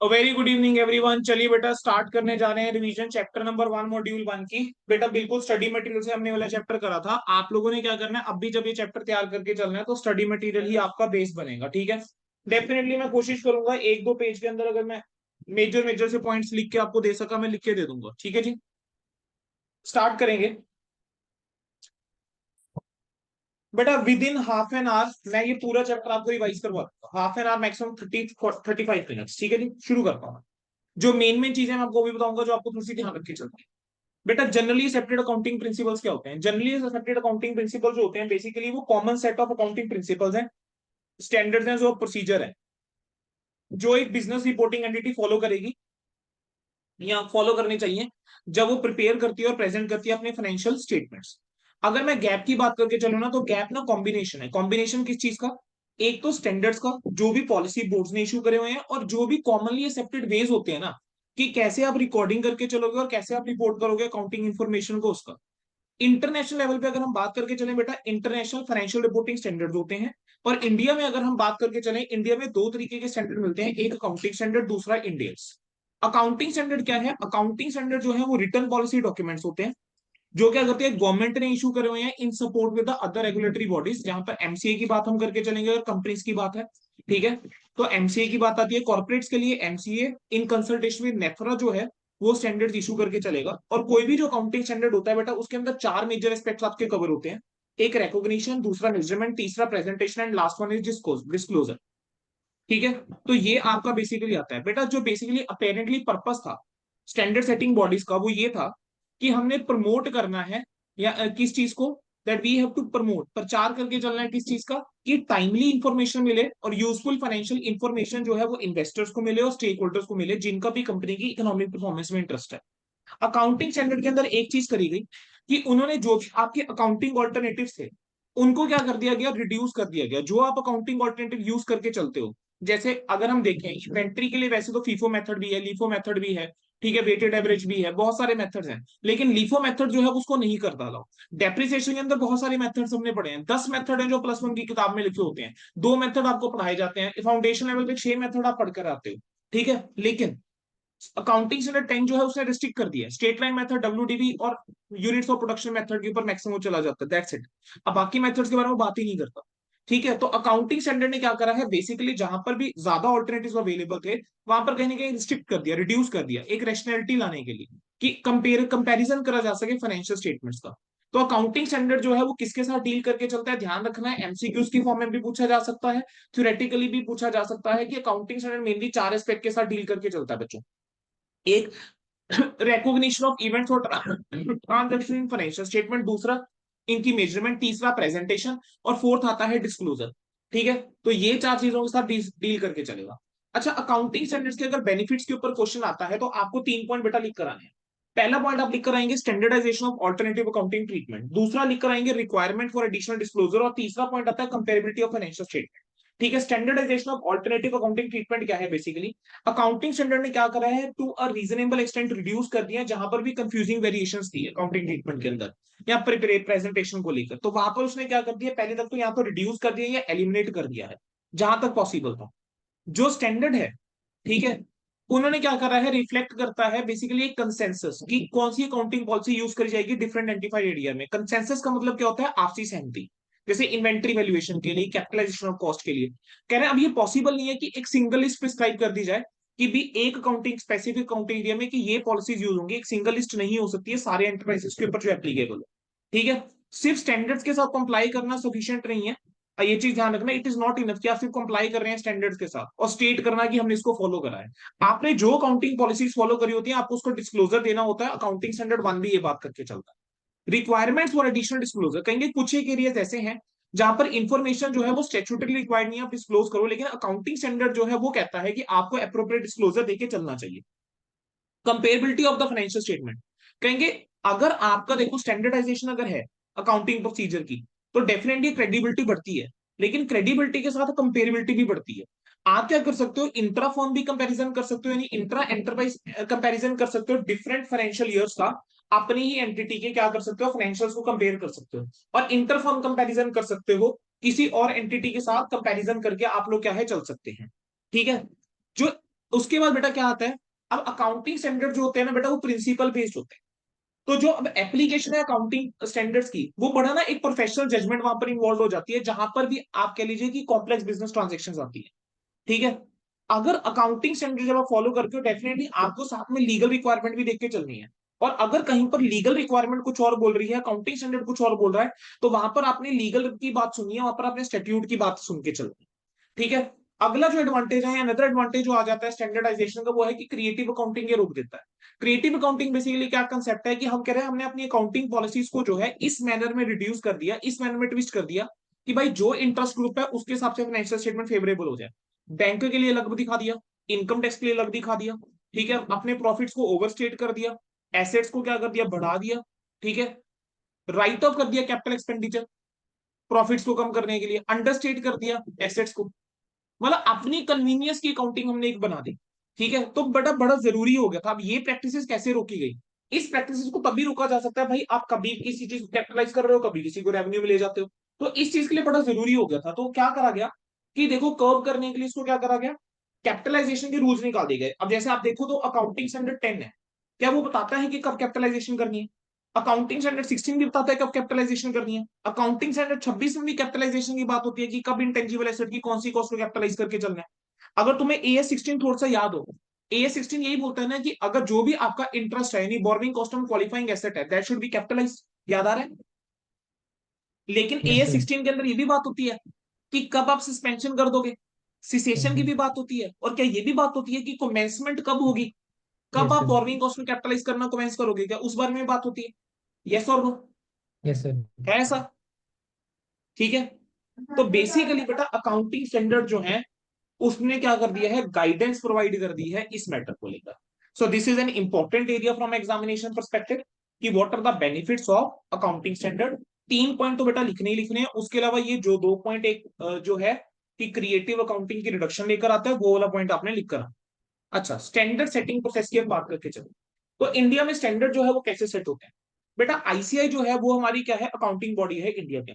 Very good evening everyone. चलिए बेटा start करने जा रहे हैं रिवीजन चैप्टर नंबर 1 मॉड्यूल 1 की। बेटा बिल्कुल स्टडी मटेरियल से हमने वाला चैप्टर करा था। आप लोगों ने क्या करना है, अब भी जब ये चैप्टर तैयार करके चलना है तो स्टडी मटेरियल ही आपका बेस बनेगा। ठीक है, डेफिनेटली मैं कोशिश करूंगा एक दो पेज के अंदर अगर मैं मेजर मेजर से पॉइंट्स लिख के आपको दे सका मैं लिख के दे दूंगा। ठीक है जी, स्टार्ट करेंगे। बेटा with in half an hour मैं ये पूरा चैप्टर आपको रिवाइज करवा दूंगा। Half an hour maximum 30-35 minutes. ठीक है जी, शुरू करता हूँ। जो मेन मेन चीजें मैं आपको भी बताऊंगा जो आपको थोड़ी सी ध्यान रख के चलती है। बेटा जनरली एक्सेप्टेड अकाउंटिंग प्रिंसिपल्स क्या होते हैं? जनरली एक्सेप्टेड अकाउंटिंग प्रिंसिपल जो होते हैं बेसिकली वो common set of accounting principles हैं, स्टैंडर्ड्स हैं, जो प्रोसीजर है जो एक बिजनेस रिपोर्टिंग एंटिटी फॉलो करेगी या फॉलो करने चाहिए जब वो प्रिपेयर करती है और प्रेजेंट करती है अपने फाइनेंशियल स्टेटमेंट्स। अगर मैं गैप की बात करके चलूँ ना तो गैप ना कॉम्बिनेशन है। कॉम्बिनेशन किस चीज का? एक तो स्टैंडर्ड्स का जो भी पॉलिसी बोर्ड्स ने इशू करे हुए हैं और जो भी कॉमनली एक्सेप्टेड वेज होते हैं ना कि कैसे आप रिकॉर्डिंग करके चलोगे और कैसे आप रिपोर्ट करोगे अकाउंटिंग इन्फॉर्मेशन को, उसका। इंटरनेशनल लेवल पे अगर हम बात करके चलें बेटा, इंटरनेशनल फाइनेंशियल रिपोर्टिंग स्टैंडर्ड होते हैं। और इंडिया में अगर हम बात करके चलें, इंडिया में दो तरीके के स्टैंडर्ड मिलते हैं, एक अकाउंटिंग स्टैंडर्ड, दूसरा इंडियंस। अकाउंटिंग स्टैंडर्ड क्या है? अकाउंटिंग स्टैंडर्ड जो है वो रिटर्न पॉलिसी डॉक्यूमेंट्स होते हैं जो क्या करते हैं गवर्नमेंट ने इशू करे हुए हैं इन support with the other regulatory bodies. जहां पर एमसीए की बात हम करके चलेंगे अगर कंपनीज की बात है, ठीक है, तो एमसीए की बात आती है कॉर्पोरेट्स के लिए। MCA in consultation with NEPRA जो है वो स्टैंडर्ड इशू करके चलेगा। और कोई भी जो अकाउंटिंग स्टैंडर्ड होता है बेटा उसके अंदर चार मेजर एस्पेक्ट्स आपके कवर होते हैं। एक रिकॉग्निशन, दूसरा मेजरमेंट, तीसरा presentation and last one is disclosure. ठीक है, तो ये आपका बेसिकली आता है बेटा। जो बेसिकली अपेरेंटली पर्पस था स्टैंडर्ड सेटिंग बॉडीज का वो ये था कि हमने प्रमोट करना है या किस चीज को, that we have to promote, प्रचार करके चलना है किस चीज का, कि टाइमली इंफॉर्मेशन मिले और यूजफुल फाइनेंशियल इंफॉर्मेशन जो है वो इन्वेस्टर्स को मिले और स्टेक होल्डर्स को मिले जिनका भी कंपनी की इकोनॉमिक परफॉर्मेंस में इंटरेस्ट है। अकाउंटिंग स्टैंडर्ड के अंदर एक चीज करी गई कि उन्होंने जो भी आपके अकाउंटिंग ऑल्टरनेटिव थे उनको क्या कर दिया गया, रिड्यूस कर दिया गया। जो आप अकाउंटिंग ऑल्टरनेटिव यूज करके चलते हो, जैसे अगर हम देखें इन्वेंट्री के लिए वैसे तो फीफो मेथड भी है, लीफो मेथड भी है, ठीक है, वेटेड एवरेज भी है, बहुत सारे मेथड्स हैं। लेकिन लीफो मेथड जो है उसको नहीं करता था। डेप्रिसिएशन के अंदर बहुत सारे मेथड्स हमने पढ़े हैं, 10 मेथड हैं जो +1 की किताब में लिखे होते हैं। 2 मेथड आपको पढ़ाए जाते हैं फाउंडेशन लेवल पे, 6 मेथड आप पढ़कर आते हो। ठीक है, लेकिन अकाउंटिंग स्टैंडर्ड 10 जो है उसने रिस्ट्रिक्ट कर दिया है। स्टेट लाइन मेथड, डब्ल्यूडीवी और यूनिट्स ऑफ प्रोडक्शन मेथड के ऊपर मैक्सिमम चला जाता है, दैट्स इट। अब बाकी मेथड्स के बारे में बात ही नहीं करता। ठीक है, तो अकाउंटिंग स्टैंडर्ड ने क्या करा है बेसिकली, जहां पर भी ज्यादा ऑल्टरनेटिव्स अवेलेबल थे वहां पर कहीं ना कहीं रिस्ट्रिक्ट कर दिया, रिड्यूस कर दिया, एक रैशनैलिटी लाने के लिए कि कंपैरिजन करा जा सके फाइनेंशियल स्टेटमेंट्स का। तो अकाउंटिंग स्टैंडर्ड जो है वो किसके साथ डील करके चलता है, ध्यान रखना है, एमसीक्यूज की फॉर्म में भी पूछा जा सकता है, थ्योरेटिकली भी पूछा जा सकता है कि अकाउंटिंग स्टैंडर्ड मेनली 4 एस्पेक्ट के साथ डील करके चलता है बच्चों। एक, recognition ऑफ इवेंट्स और ट्रांजेक्शन इन फाइनेंशियल स्टेटमेंट, दूसरा इनकी मेजरमेंट, तीसरा प्रेजेंटेशन और फोर्थ आता है डिस्क्लोजर। ठीक है, तो ये चार चीजों के साथ डील करके चलेगा। अच्छा, अकाउंटिंग स्टैंडर्ड्स के अगर बेनिफिट्स के ऊपर क्वेश्चन आता है तो आपको 3 पॉइंट बेटा लिख कर आने हैं। पहला पॉइंट आप लिख कर आएंगे standardization of alternative accounting treatment, दूसरा लिख कर आएंगे रिक्वायरमेंट फॉर एडिशनल डिस्क्लोजर और तीसरा पॉइंट आता है कंपेरेबिलिटी ऑफ फाइनेंशियल स्टेटमेंट। ठीक है, standardization of alternative accounting treatment क्या है बेसिकली, अकाउंटिंग स्टैंडर्ड ने क्या करा है to a reasonable extent reduce कर दिया जहां पर भी कंफ्यूजिंग वेरिएशंस थी अकाउंटिंग ट्रीटमेंट के अंदर या प्रेजेंटेशन को लेकर, तो वहां पर उसने क्या कर दिया, पहले तक तो यहाँ पर रिड्यूस कर दिया या एलिमिनेट कर दिया है जहां तक पॉसिबल था। जो स्टैंडर्ड है, ठीक है, उन्होंने क्या करा है, रिफ्लेक्ट करता है बेसिकली एक कंसेंसस कि कौन सी अकाउंटिंग पॉलिसी यूज करी जाएगी डिफरेंट आइडेंटिफाइड एरिया में। कंसेंसस का मतलब क्या होता है, आपसी सहमति। जैसे इन्वेंट्री वैल्यूएशन के लिए, कैपिटलाइजेशन ऑफ कॉस्ट के लिए कह रहे हैं अब ये पॉसिबल नहीं है कि एक सिंगल लिस्ट प्रिस्क्राइब कर दी जाए कि भी एक अकाउंटिंग स्पेसिफिक अकाउंटिंग एरिया में कि ये पॉलिसीज यूज होंगी, एक सिंगल लिस्ट नहीं हो सकती है सारे एंटरप्राइजेस के ऊपर जो एप्लीकेबल है। ठीक है, सिर्फ स्टैंडर्ड्स के साथ कंप्लाई करना सफिशिएंट नहीं है। ये चीज ध्यान रखना, इट इज नॉट इनफ कि आप सिर्फ कंप्लाई कर रहे हैं स्टैंडर्ड्स के साथ और स्टेट करना कि हमने इसको फॉलो करा है। आपने जो अकाउंटिंग पॉलिसीज फॉलो करी होती है आपको उसको डिस्क्लोजर देना होता है। अकाउंटिंग स्टैंडर्ड 1 भी ये बात करके चलता है। रिक्वायरमेंट्स फॉर एडिशनल डिस्क्लोजर, कहेंगे कुछ एक एरियाज ऐसे हैं जहां पर इंफॉर्मेशन जो है वो स्टैट्यूटरी रिक्वायर्ड नहीं है आप डिस्क्लोज करो, लेकिन अकाउंटिंग स्टैंडर्ड जो है वो कहता है कि आपको अप्रोप्रिएट डिस्क्लोजर देके चलना चाहिए। Comparability of the financial statement, कहेंगे अगर आपका देखो स्टैंडर्डाइजेशन अगर है अकाउंटिंग प्रोसीजर की तो डेफिनेटली क्रेडिबिलिटी बढ़ती है, लेकिन क्रेडिबिलिटी के साथ कंपेरेबिलिटी भी बढ़ती है। आप क्या कर सकते हो, इंट्रा फॉर्म भी कंपैरिजन कर सकते हो, यानी इंट्रा एंटरप्राइज कंपैरिजन कर सकते हो डिफरेंट फाइनेंशियल ईयर्स का, अपनी ही एंटिटी के क्या कर सकते हो फाइनेंशियल्स को कंपेयर कर सकते हो। और इंटर फॉर्म कंपैरिजन कर सकते हो, किसी और एंटिटी के साथ कंपैरिजन करके आप लोग क्या है चल सकते हैं। ठीक है, जो उसके बाद बेटा क्या आता है, अब अकाउंटिंग स्टैंडर्ड जो होते हैं ना बेटा, वो प्रिंसिपल बेस्ड होते हैं। तो जो अब एप्लीकेशन है अकाउंटिंग स्टैंडर्ड्स की, वो बड़ा ना एक प्रोफेशनल जजमेंट वहां पर इन्वॉल्व हो जाती है, जहां पर भी आप कह लीजिए कि कॉम्प्लेक्स बिजनेस ट्रांजेक्शन आती है। ठीक है। अगर अकाउंटिंग स्टैंडर्ड जब आप फॉलो करते हो, डेफिनेटली आपको साथ में लीगल रिक्वायरमेंट भी देख के चलनी है। और अगर कहीं पर लीगल रिक्वायरमेंट कुछ और बोल रही है, अकाउंटिंग स्टैंडर्ड कुछ और बोल रहा है, तो वहां पर आपने लीगल की बात सुननी है, वहां पर आपने स्टैट्यूट की बात सुन के चलनी है। ठीक है। अगला जो एडवांटेज है, अनदर एडवांटेज जो आ जाता है स्टैंडर्डाइजेशन का, वो है कि क्रिएटिव अकाउंटिंग ये रोक देता है। क्रिएटिव अकाउंटिंग बेसिकली क्या कंसेप्ट है कि हम कह रहे हैं हमने अपनी अकाउंटिंग पॉलिसीज को जो है इस मैनर में रिड्यूस कर दिया, इस मैनर में ट्विस्ट कर दिया कि भाई जो इंटरेस्ट ग्रुप है उसके हिसाब से फाइनेंशियल स्टेटमेंट फेवरेबल हो जाए। बैंक के लिए अलग दिखा दिया, इनकम टैक्स के लिए अलग दिखा दिया। ठीक है। अपने प्रॉफिट्स को ओवरस्टेट कर दिया, एसेट्स को क्या कर दिया, बढ़ा दिया। ठीक है। राइट ऑफ कर दिया कैपिटल एक्सपेंडिचर, प्रॉफिट्स को कम करने के लिए अंडरस्टेट कर दिया एसेट्स को। मतलब अपनी कन्वीनियंस की अकाउंटिंग हमने एक बना दी। ठीक है। तो बड़ा बड़ा जरूरी हो गया था। अब ये प्रैक्टिसेस कैसे रोकी गई, इस प्रैक्टिसेस को तभी रोका जा सकता है भाई, आप कभी किसी चीज को कैपिटलाइज कर रहे हो, कभी किसी को रेवेन्यू में ले जाते हो। तो इस चीज के लिए बड़ा जरूरी हो गया था। तो क्या करा गया कि देखो कर्व करने के लिए इसको क्या करा गया, कैपिटलाइजेशन के रूल्स निकाल दिए गए। अब जैसे आप देखो तो अकाउंटिंग स्टैंडर्ड 10 है, क्या वो बताता है कि कब कैपिटलाइजेशन करनी है? अकाउंटिंग स्टैंडर्ड 16 भी बताता है कब कैपिटलाइजेशन करनी है। अकाउंटिंग स्टैंडर्ड 26 में भी कैपिटलाइजेशन की बात होती है कि कब इंटेंजिबल एसेट की कौन सी कॉस्ट को कैपिटलाइज करके चलना है। अगर तुम्हें AS16 थोड़ा सा याद हो, AS16 यही बोलता है ना कि अगर जो भी आपका इंटरेस्ट है यानी बोर्निंग कॉस्ट ऑन क्वालिफाइंग एसेट है, दैट शुड बी कैपिटलाइज। याद आ रहा है? लेकिन यस सर। AS16 के अंदर ये भी बात होती है कि कब आप सस्पेंशन कर दोगे, सिसेशन की भी बात होती है, और क्या ये भी बात होती है कि कमेंसमेंट कब होगी, कब यस आप सर। बोर्निंग कॉस्ट में कैपिटलाइज करना कमेंस करोगे, क्या उस बारे में बात होती है? यस और नो? Yes sir. है ऐसा? ठीक है। तो बेसिकली बेटा अकाउंटिंग स्टैंडर्ड जो है, उसने क्या कर दिया है, गाइडेंस प्रोवाइड कर दी है इस मैटर को लेकर। So this is an important area from examination perspective कि what are the benefits of accounting standard. 3 point तो बेटा लिखने ही लिखने हैं, उसके अलावा ये जो 2 पॉइंट एक जो है कि क्रिएटिव अकाउंटिंग की रिडक्शन लेकर आता है, वो वाला पॉइंट आपने लिख कर आना। अच्छा, स्टैंडर्ड सेटिंग प्रोसेस की हम बात करके चलो। तो इंडिया में स्टैंडर्ड जो है वो कैसे सेट होते हैं? बेटा आईसीआई जो है वो हमारी क्या है, अकाउंटिंग बॉडी है इंडिया के।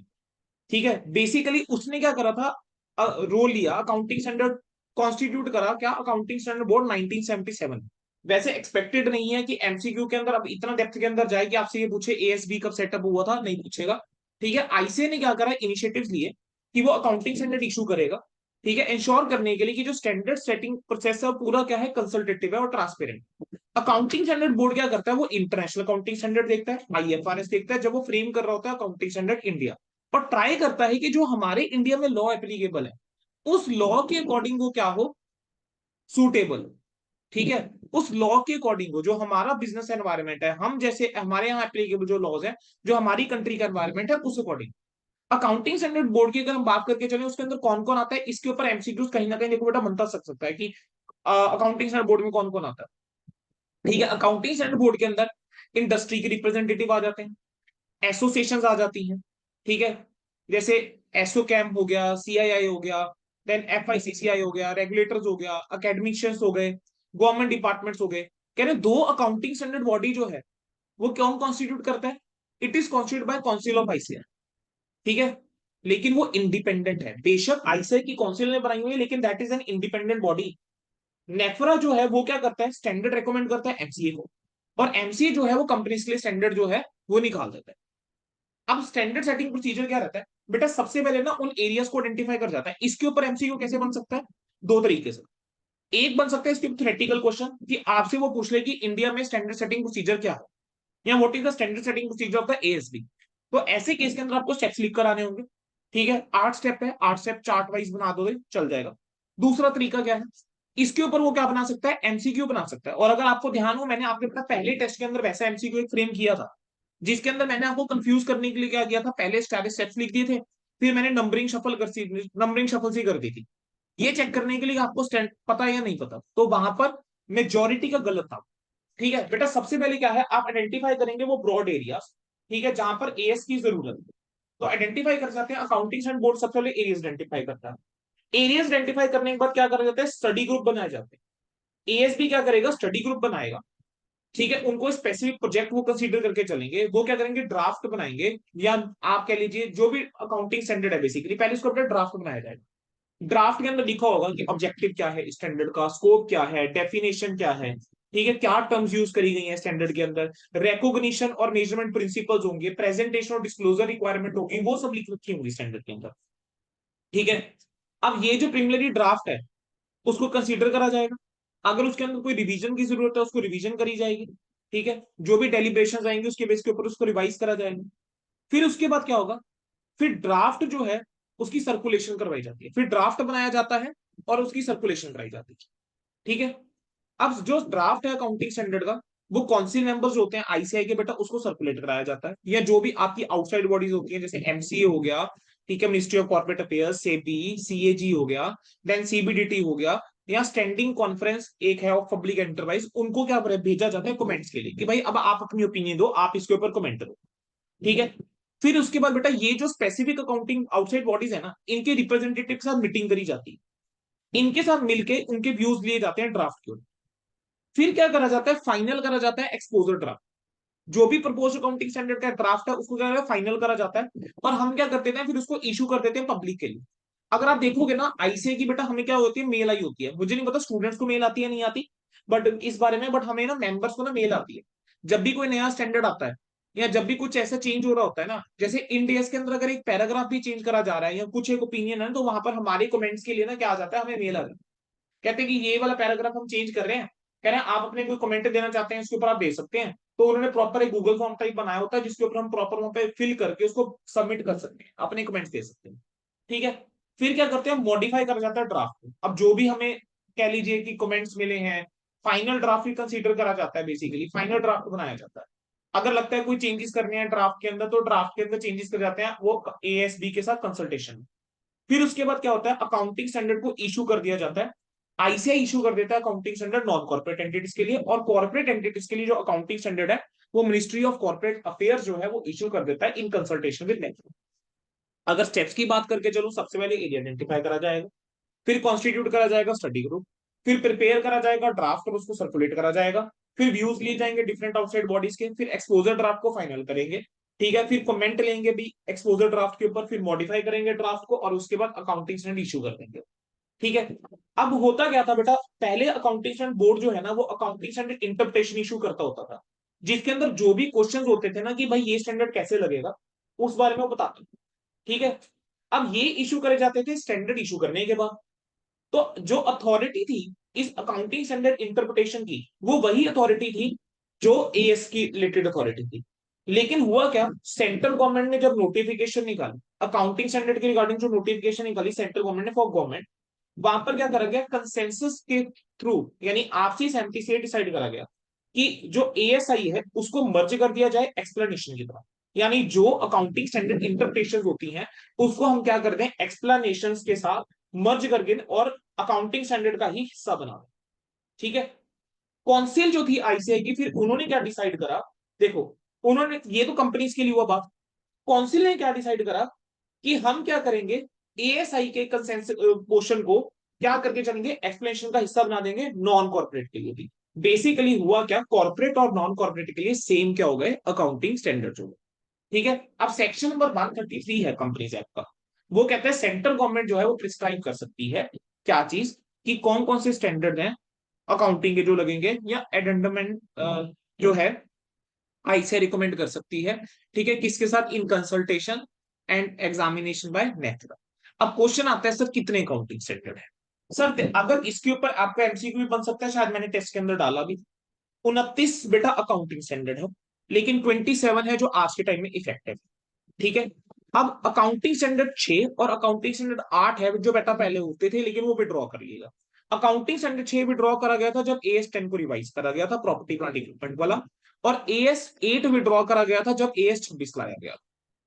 ठीक है। बेसिकली उसने क्या करा था, रोल लिया अकाउंटिंग स्टैंडर्ड, कॉन्स्टिट्यूट करा क्या, अकाउंटिंग स्टैंडर्ड बोर्ड 1977। वैसे एक्सपेक्टेड नहीं है कि एमसीक्यू के अंदर अब इतना डेप्थ के अंदर जाए कि आपसे ये पूछे एएसबी कब सेटअप हुआ था, नहीं पूछेगा। ठीक है। आईसीए ने क्या करा, इनिशिएटिव्स लिए कि वो अकाउंटिंग स्टैंडर्ड इशू करेगा। ठीक है। इंश्योर करने के लिए कि जो स्टैंडर्ड सेटिंग प्रोसेस है वो पूरा क्या है, कंसल्टेटिव है और ट्रांसपेरेंट। अकाउंटिंग स्टैंडर्ड बोर्ड क्या करता है, वो इंटरनेशनल अकाउंटिंग स्टैंडर्ड देखता है, आईएफआरएस देखता है, जब वो फ्रेम कर रहा होता है अकाउंटिंग स्टैंडर्ड इंडिया, और ट्राई करता है कि जो हमारे इंडिया में लॉ एप्लीकेबल है, उस लॉ के अकॉर्डिंग वो क्या हो, सूटेबल। ठीक है। उस लॉ के अकॉर्डिंग हो जो हमारा बिजनेस एनवायरनमेंट है, हम जैसे हमारे यहाँ एप्लीकेबल जो लॉज है, जो हमारी कंट्री का एनवायरनमेंट है, उस अकॉर्डिंग। अकाउंटिंग स्टैंडर्ड बोर्ड की अगर हम बात करके चले, उसके अंदर कौन कौन आता है, इसके ऊपर एमसीक्यूज कहीं ना कहीं देखो बेटा बनता सकता है कि अकाउंटिंग स्टैंडर्ड बोर्ड में कौन कौन आता है। ठीक है। अकाउंटिंग स्टैंडर्ड बोर्ड के अंदर इंडस्ट्री के रिप्रेजेंटेटिव आ जाते हैं, एसोसिएशंस आ जाती हैं। ठीक है। जैसे एसोकैम हो गया, सीआईआई हो गया, देन एफआईसीसीआई हो गया, रेगुलेटर्स हो गया, अकेडमिशियंस हो गए, गवर्नमेंट डिपार्टमेंट्स हो गए। कह रहे दो अकाउंटिंग स्टैंडर्ड बॉडी जो है वो कौन कॉन्स्टिट्यूट करता है, it is constitute by council of ICI. ठीक है। लेकिन वो इंडिपेंडेंट है, बेशक आईसीआई की काउंसिल ने बनाई हुई है, लेकिन that is an independent body. NFRA जो है वो क्या करता है, स्टैंडर्ड रेकमेंड करता है एमसीए को, और एमसीए जो है वो कंपनीज के लिए स्टैंडर्ड जो है वो निकाल देता है। अब स्टैंडर्ड सेटिंग प्रोसीजर क्या रहता है बेटा, सबसे पहले ना उन एरियाज को आइडेंटिफाई कर जाता है। इसके ऊपर एमसीक्यू कैसे बन सकता है, दो तरीके से। एक बन सकता है इसके थ्योरेटिकल क्वेश्चन कि आपसे वो पूछ ले कि इंडिया में स्टैंडर्ड सेटिंग प्रोसीजर क्या है, या what is the standard setting procedure of the ASB. तो ऐसे केस के अंदर आपको स्टेप्स लिख कर आने होंगे। ठीक है। 8 स्टेप है, 8 स्टेप चार्ट वाइज बना दो चल जाएगा। दूसरा तरीका क्या है, इसके ऊपर वो क्या बना सकता है, एमसीक्यू बना सकता है। और अगर आपको ध्यान हो, मैंने आपके पहले टेस्ट के अंदर वैसा एमसीक्यू एक फ्रेम किया था, जिसके अंदर मैंने आपको कंफ्यूज करने के लिए क्या किया था, पहले सारे स्टेप्स लिख दिए थे, फिर मैंने नंबरिंग शफल सी कर दी थी, ये चेक करने के लिए आपको पता है या नहीं पता। तो वहां पर मेजोरिटी का गलत था। ठीक है बेटा, सबसे पहले क्या है, आप आइडेंटिफाई करेंगे वो ब्रॉड एरियाज। ठीक है। जहां पर एएस की जरूरत है, तो आइडेंटिफाई कर सकते हैं। अकाउंटिंग स्टैंडर्ड बोर्ड सबसे पहले एरियाज आइडेंटिफाई करता है। एरियाज आइडेंटिफाई करने के बाद क्या करा जाता है, स्टडी ग्रुप बनाए जाते हैं। एएसबी क्या करेगा, स्टडी ग्रुप बनाएगा। ठीक है। उनको स्पेसिफिक प्रोजेक्ट वो कंसीडर करके चलेंगे, वो क्या करेंगे, ड्राफ्ट बनाएंगे, या आप कह लीजिए जो भी अकाउंटिंग स्टैंडर्ड है बेसिकली, पहले उसको अपना ड्राफ्ट बनाया जाएगा। ड्राफ्ट के अंदर लिखा होगा कि ऑब्जेक्टिव क्या है स्टैंडर्ड का, स्कोप क्या है, डेफिनेशन क्या है, ठीक है, क्या टर्म्स यूज करी गई हैं स्टैंडर्ड के अंदर, रिकॉग्निशन और मेजरमेंट प्रिंसिपल्स होंगे, प्रेजेंटेशन और डिस्क्लोजर रिक्वायरमेंट होगी, वो सब लिख रखी होंगी स्टैंडर्ड के अंदर। ठीक है। अब ये जो प्रिलिमिनरी ड्राफ्ट है उसको कंसीडर करा जाएगा, अगर उसके अंदर कोई रिवीजन की जरूरत है उसको रिवीजन करी जाएगी। ठीक है। जो भी डेलिब्रेशन आएंगे उसके बेस के ऊपर उसको रिवाइज करा जाएगा। फिर उसके बाद क्या होगा, फिर ड्राफ्ट जो है उसकी सर्कुलेशन करवाई जाती है, फिर ड्राफ्ट बनाया जाता है और उसकी सर्कुलेशन कराई जाती है। ठीक है। अब जो ड्राफ्ट है अकाउंटिंग स्टैंडर्ड का, वो काउंसिल मेंबर्स होते हैं आईसीआई के, बेटा उसको सर्कुलेट कराया जाता है, या जो भी आपकी आउटसाइड बॉडीज होती हैं जैसे एमसीए हो गया, ठीक है, ministry of corporate affairs, SEBI, CAG हो गया, देन सीबीडीटी हो गया, या स्टैंडिंग कॉन्फ्रेंस एक है ऑफ पब्लिक एंटरप्राइज, उनको क्या भेजा जाता है कमेंट्स के लिए कि भाई अब आप अपनी ओपिनियन दो, आप इसके ऊपर कमेंट करो। ठीक है। फिर उसके बाद बेटा ये जो स्पेसिफिक अकाउंटिंग आउटसाइड बॉडीज है ना, इनके रिप्रेजेंटेटिव के साथ मीटिंग करी जाती है, इनके साथ मिलके उनके व्यूज लिए जाते हैं ड्राफ्ट के ऊपर। फिर क्या करा जाता है, फाइनल करा जाता है एक्सपोजर ड्राफ्ट। जो भी प्रपोज अकाउंटिंग स्टैंडर्ड का ड्राफ्ट है उसको क्या फाइनल करा जाता है, और हम क्या करते हैं फिर उसको इशू कर देते हैं पब्लिक के लिए। अगर आप देखोगे ना आईसीए की बेटा हमें क्या होती है, मेल आई होती है, मुझे नहीं पता स्टूडेंट्स को मेल आती है नहीं आती, बट इस बारे में, बट हमें ना मेंबर्स को ना मेल आती है जब भी कोई नया स्टैंडर्ड आता है, या जब भी कुछ ऐसा चेंज हो रहा होता है ना, जैसे इंडियस के अंदर अगर एक पैराग्राफ भी चेंज करा जा रहा है या कुछ एक ओपिनियन है, तो वहां पर हमारे कमेंट्स के लिए ना क्या आ जाता है, हमें मेल आ जाता है, कहते हैं कि ये वाला पैराग्राफ हम चेंज कर रहे हैं, कह रहे हैं आप अपने कोई कमेंट देना चाहते हैं इसके ऊपर आप दे सकते हैं, तो उन्होंने प्रॉपर एक गूगल फॉर्म टाइप बनाया होता है जिसके ऊपर हम प्रॉपर वहां पे फिल करके उसको सबमिट कर सकते हैं, अपने कमेंट्स दे सकते हैं। ठीक है। फिर क्या करते हैं, मॉडिफाई कर जाता है ड्राफ्ट को, अब जो भी हमें कह लीजिए कि कमेंट्स मिले हैं, फाइनल ड्राफ्ट ही कंसीडर करा जाता है, बेसिकली फाइनल ड्राफ्ट बनाया जाता है। अगर लगता है कोई चेंजेस करने हैं ड्राफ्ट के अंदर, तो ड्राफ्ट के अंदर चेंजेस कर जाते हैं वो एएसबी के साथ कंसल्टेशन। फिर उसके बाद क्या होता है, अकाउंटिंग स्टैंडर्ड को इशू कर दिया जाता है, आईसीआई इशू कर देता है accounting standard non corporate entities के लिए, और कॉर्पोरेट एंटिटीज के लिए जो अकाउंटिंग स्टैंडर्ड है वो मिनिस्ट्री ऑफ कॉर्पोरेट अफेयर्स जो है वो इशू कर देता है इन कंसल्टेशन विद नेचर। अगर स्टेप्स की बात करके चलो, सबसे पहले एरिया आइडेंटिफाई करा जाएगा, फिर कॉन्स्टिट्यूट करा जाएगा स्टडी ग्रुप, फिर प्रिपेयर करा जाएगा ड्राफ्ट और उसको सर्कुलेट करा जाएगा, फिर व्यूज लिए जाएंगे डिफरेंट आउटसाइड बॉडीज के, फिर एक्सपोजर ड्राफ्ट को फाइनल करेंगे। ठीक है। फिर कमेंट लेंगे भी एक्सपोजर ड्राफ्ट के ऊपर, फिर मॉडिफाई करेंगे ड्राफ्ट को, और उसके बाद अकाउंटिंग स्टैंडर्ड इशू कर देंगे। ठीक है। अब होता क्या था बेटा, पहले अकाउंटिंग स्टैंडर्ड बोर्ड जो है ना वो अकाउंटिंग स्टैंडर्ड इंटरप्रिटेशन इशू करता होता था, जिसके अंदर जो भी क्वेश्चंस होते थे ना कि भाई ये स्टैंडर्ड कैसे लगेगा, उस बारे में वो बताते। ठीक है। अब ये इशू करे जाते थे स्टैंडर्ड इशू करने के बाद, तो जो अथॉरिटी थी इस अकाउंटिंग स्टैंडर्ड इंटरप्रिटेशन की, वो वही अथॉरिटी थी जो एएस की रिलेटेड अथॉरिटी थी। लेकिन हुआ क्या, सेंट्रल गवर्नमेंट ने जब नोटिफिकेशन निकाली अकाउंटिंग स्टैंडर्ड के रिगार्डिंग, जो नोटिफिकेशन निकाली सेंट्रल गवर्नमेंट ने फॉर गवर्नमेंट, वहां पर क्या करा गया, कंसेंसस के थ्रू, यानी आपसी सहमति से डिसाइड करा गया कि जो एएसआई है उसको मर्ज कर दिया जाए एक्सप्लेनेशन की तरह, यानी जो अकाउंटिंग स्टैंडर्ड इंटरप्रिटेशन होती हैं उसको हम क्या कर दें एक्सप्लेनेशन के साथ मर्ज करके और अकाउंटिंग स्टैंडर्ड का ही हिस्सा बना दें। ठीक है। कौंसिल जो थी आईसीआई की, फिर उन्होंने क्या डिसाइड करा, देखो, उन्होंने, ये तो कंपनीज के लिए हुआ बात, कौंसिल ने क्या डिसाइड करा कि हम क्या करेंगे, एएसआई के कंसेंसस पोर्शन को क्या करके चलेंगे, एक्सप्लेनेशन का हिस्सा बना देंगे नॉन कॉर्पोरेट के लिए भी। बेसिकली हुआ क्या, कॉर्पोरेट और नॉन कॉर्पोरेट के लिए सेम क्या हो गए, अकाउंटिंग स्टैंडर्ड हो गए। ठीक है। अब सेक्शन नंबर 133 है कंपनीज एक्ट का, वो कहता है सेंट्रल गवर्नमेंट जो है वो प्रिस्क्राइब कर सकती है क्या चीज, कि कौन कौन से स्टैंडर्ड हैं अकाउंटिंग के जो लगेंगे, या एडेंडमेंट जो है आईसीआई रिकमेंड कर सकती है। ठीक है, किसके साथ, in consultation and examination by natural. अब क्वेश्चन आता है सर कितने अकाउंटिंग स्टैंडर्ड है, सर अगर इसके ऊपर आपका एमसीक्यू भी बन सकता है, शायद मैंने टेस्ट के अंदर डाला भी, 29 बेटा अकाउंटिंग स्टैंडर्ड है, लेकिन 27 है जो आज के टाइम में इफेक्टिव। ठीक है। अब अकाउंटिंग स्टैंडर्ड 6 और अकाउंटिंग स्टैंडर्ड 8 है जो बेटा पहले होते थे, लेकिन वो विड्रॉ कर लिएगा। अकाउंटिंग स्टैंडर्ड 6 विड्रॉ करा गया था जब एएस 10 को रिवाइज करा गया था प्रॉपर्टी प्लांट इक्विपमेंट वाला, और एएस 8 विड्रॉ करा गया था जब एएस 26 लाया गया।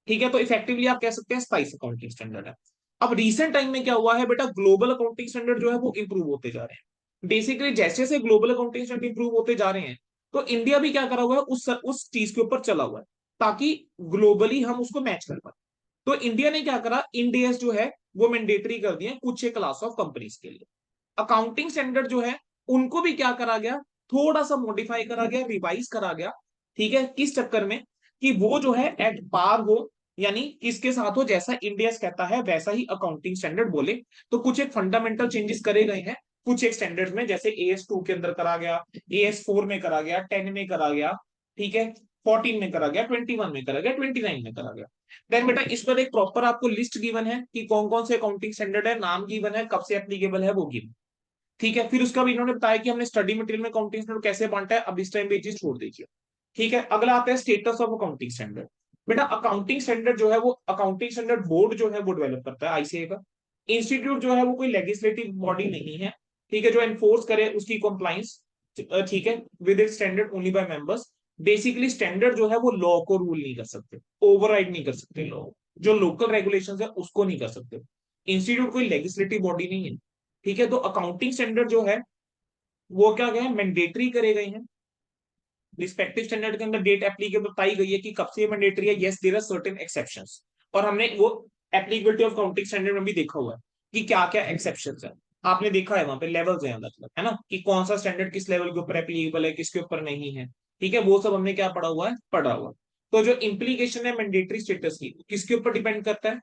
ठीक है। तो इफेक्टिवली आप कह सकते हैं 27 अकाउंटिंग स्टैंडर्ड है। अब रिसेंट टाइम में क्या हुआ है बेटा, ग्लोबल अकाउंटिंग स्टैंडर्ड जो है वो इंप्रूव होते जा रहे हैं। बेसिकली जैसे जैसे ग्लोबल अकाउंटिंग स्टैंडर्ड इंप्रूव होते जा रहे हैं, तो इंडिया भी क्या करा हुआ है, उस चीज के ऊपर चला हुआ है, ताकि ग्लोबली हम उसको मैच कर पाए। तो इंडिया ने क्या करा, इंडियस जो है वो मैंडेटरी कर दिए कुछ एक क्लास ऑफ कंपनीज के लिए। अकाउंटिंग स्टैंडर्ड जो है उनको भी क्या करा गया, थोड़ा सा मॉडिफाई करा गया, रिवाइज करा गया। ठीक है। किस चक्कर में, कि वो जो है एट पार हो, यानी किसके साथ हो, जैसा इंडिया कहता है वैसा ही अकाउंटिंग स्टैंडर्ड बोले। तो कुछ एक फंडामेंटल चेंजेस करे गए हैं कुछ एक स्टैंडर्ड में, जैसे AS2 के अंदर करा गया, AS4 में करा गया, 10 में करा गया, ठीक है, 14 में करा गया, 21 में करा गया, 29 में करा गया। देन बेटा इस पर एक प्रॉपर आपको लिस्ट गिवन है कि कौन कौन से अकाउंटिंग स्टैंडर्ड है, नाम गिवन है, कब से एप्लीकेबल है वो गिवन। ठीक है, फिर उसका भी इन्होंने बताया कि हमने स्टडी मटेरियल में अकाउंटिंग स्टैंडर्ड कैसे बांटा है, अब इस टाइम पे चीज छोड़ दीजिए। ठीक है, अगला आता है स्टेटस ऑफ अकाउंटिंग स्टैंडर्ड। बेटा अकाउंटिंग स्टैंडर्ड जो है वो अकाउंटिंग स्टैंडर्ड बोर्ड जो है वो डेवलप करता है, ICAI का। इंस्टीट्यूट जो है वो कोई लेजिस्लेटिव बॉडी नहीं है, ठीक है, जो एनफोर्स करे उसकी कंप्लाइंस, ठीक है, with it standard only by members. Basically standard जो है वो लॉ को रूल नहीं कर सकते, ओवरराइड नहीं कर सकते लॉ, जो लोकल रेगुलेशंस है उसको नहीं कर सकते। इंस्टीट्यूट कोई लेजिस्लेटिव बॉडी नहीं है। ठीक है, तो अकाउंटिंग स्टैंडर्ड जो है वो क्या गए, मैंडेटरी करे गए हैं। रिस्पेक्टिव स्टैंडर्ड के अंदर डेट एप्लीकेबल बताई गई है कि कब से मैंडेटरी है, yes there are certain exceptions. और हमने वो एप्लीकेबिलिटी ऑफ अकाउंटिंग स्टैंडर्ड में भी देखा हुआ है कि क्या क्या एक्सेप्शंस है। आपने देखा है वहां पे लेवल्स है, मतलब है ना, कि कौन सा स्टैंडर्ड किस लेवल के ऊपर एप्लीकेबल है, किसके ऊपर नहीं है। ठीक है, वो सब हमने क्या पढ़ा हुआ है, पढ़ा हुआ। तो जो इंप्लीकेशन है मैंडेटरी स्टेटस की, किसके ऊपर डिपेंड करता है,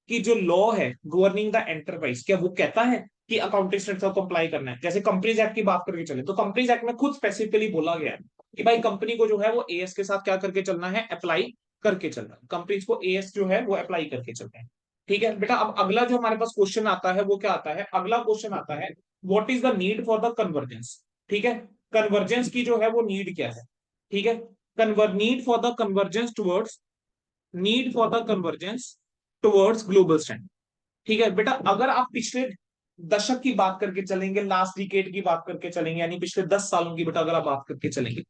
कि जो लॉ है गवर्निंग द एंटरप्राइज, क्या वो कहता है कि अकाउंटिंग स्टैंडर्ड को कंप्लाई करना है। जैसे कंपनीज एक्ट की बात करके चले तो कंपनीज एक्ट में खुद स्पेसिफिकली बोला गया है कि भाई कंपनी को जो है वो AS के साथ क्या करके चलना है, अप्लाई करके चलना है। कंपनीज को AS जो है वो अप्लाई करके चलना है। ठीक है बेटा, अब अगला जो हमारे पास क्वेश्चन आता है वो क्या आता है, अगला क्वेश्चन आता है what is the need for the convergence. ठीक है, कन्वर्जेंस की जो है वो नीड क्या है। ठीक है, Kanwar need for the convergence towards, need for the convergence towards global standard. ठीक है बेटा, अगर आप पिछले दशक की बात करके चलेंगे, लास्ट डिकेड की बात करके चलेंगे, यानी पिछले 10 सालों की बेटा अगर आप बात करके चलेंगे,